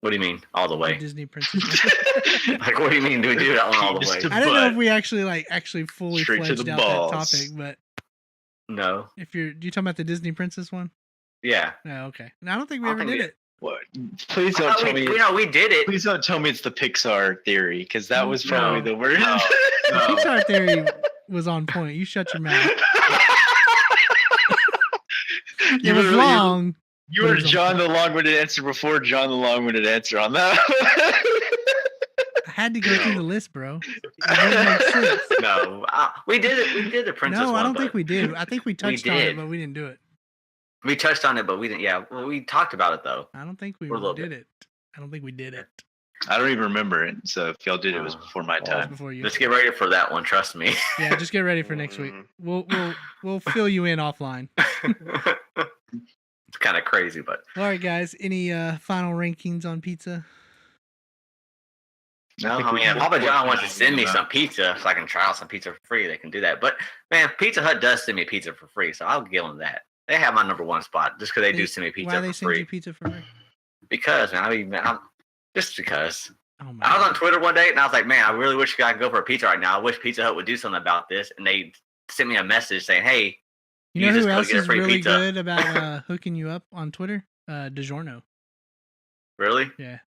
What do you mean all the way? The Disney princess. Like, what do you mean? Do we do that one all the way? I don't know if we actually fully fledged out that topic, but no. If you talking about the Disney princess one? Yeah. No, okay. No, I don't think we ever did it. What? Please don't tell me. We did it. Please don't tell me it's the Pixar theory, because that was probably the worst. No. The Pixar theory was on point. You shut your mouth. It was long. You were John the long-winded answer before John the long-winded answer on that. I had to go through the list, bro. It make sense. No, we did it. We did the princess. No, one, I don't think we did. I think we touched on it, but we didn't do it. We touched on it, but we didn't. Yeah, well, we talked about it though. I don't think we did it. I don't think we did it. I don't even remember it. So if y'all did, it was before my time. Before you. Let's get ready for that one. Trust me. Yeah, just get ready for next week. We'll fill you in offline. It's kind of crazy, but all right, guys. Any final rankings on pizza? No, I mean, if Papa John wants to send me some pizza so I can try out some pizza for free, they can do that. But man, Pizza Hut does send me pizza for free, so I'll give them that. They have my number one spot just because they do send me pizza for free. Why they send you pizza for free? Because, man, just because. Oh I was on Twitter one day and I was like, man, I really wish I could go for a pizza right now. I wish Pizza Hut would do something about this. And they sent me a message saying, hey, you know who else is really good about hooking you up on Twitter? DiGiorno. Really? Yeah.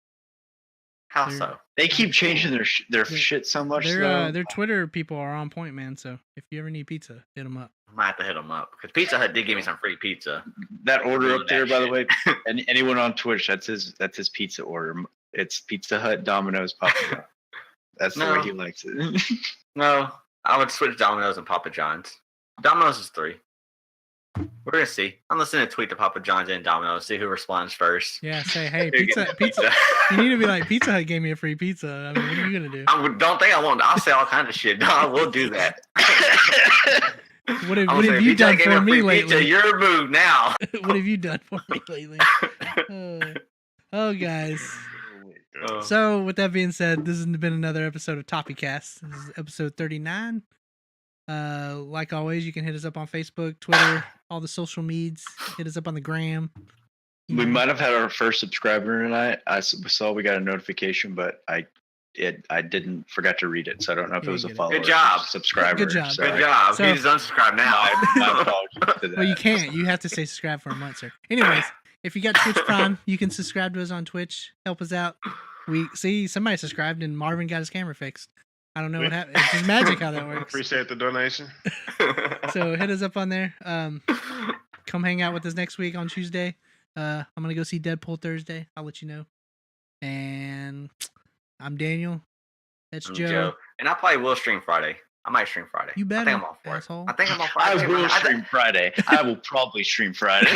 How They're- so? They keep changing their They're- shit so much. Their Twitter people are on point, man. So if you ever need pizza, hit them up. I might have to hit them up because Pizza Hut did give me some free pizza. That order up there, by the way, shit. and anyone on Twitch, that's his pizza order. It's Pizza Hut, Domino's, Papa John. That's the way he likes it. No, I would switch Domino's and Papa John's. Domino's is 3. We're gonna see. I'm listening to tweet to Papa John's and Domino's, see who responds first. Yeah, say, hey, Who pizza. gets You need to be like, Pizza Hut gave me a free pizza. I mean, what are you gonna do? Don't think I won't. I'll say all kinds of shit. No, I will do that. What have you done for me lately? Pizza, your move now. What have you done for me lately? Oh, guys. So, with that being said, this has been another episode of TopiCast. This is episode 39. Like always, you can hit us up on Facebook, Twitter, all the social medias. Hit us up on the gram. We might have had our first subscriber tonight. I saw we got a notification, but I forgot to read it, so I don't know if it was a follower. Good job. Or subscriber. Good job. Sorry. Good job. So- He's unsubscribed now. My apologies to that. Well, you can't. You have to say subscribe for a month, sir. Anyways, if you got Twitch Prime, you can subscribe to us on Twitch. Help us out. We see somebody subscribed and Marvin got his camera fixed. I don't know what happened. It's just magic how that works. Appreciate the donation. So hit us up on there. Come hang out with us next week on Tuesday. I'm gonna go see Deadpool Thursday. I'll let you know. And I'm Daniel. That's I'm Joe. And I probably will stream Friday. I might stream Friday. You better, I think I'm off for asshole. it. I think I'm off I Friday. will stream Friday. I will probably stream Friday.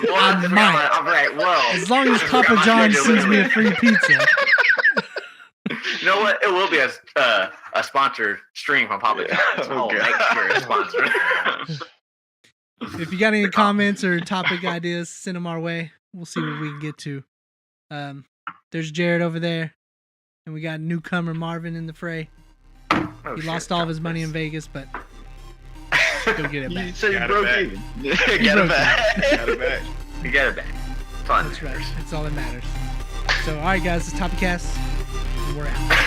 Well, I might. All right. Well, As long as I Papa forgot my John schedule sends me a this free week. pizza. You know what? It will be a sponsored stream from Papa John's. Oh, Oh, God. make sure it's sponsored. If you got any comments or topic ideas, send them our way. We'll see what we can get to. There's Jared over there, and we got newcomer Marvin in the fray. Oh, He shit, lost all of his money in Thomas. Vegas, but he'll get it You back. said you Got it broke back. even. He Got broke it back. Got it back. You get it back. Fun. That's right. That's all that matters. So, all right, guys, this is TopiCast. We're out.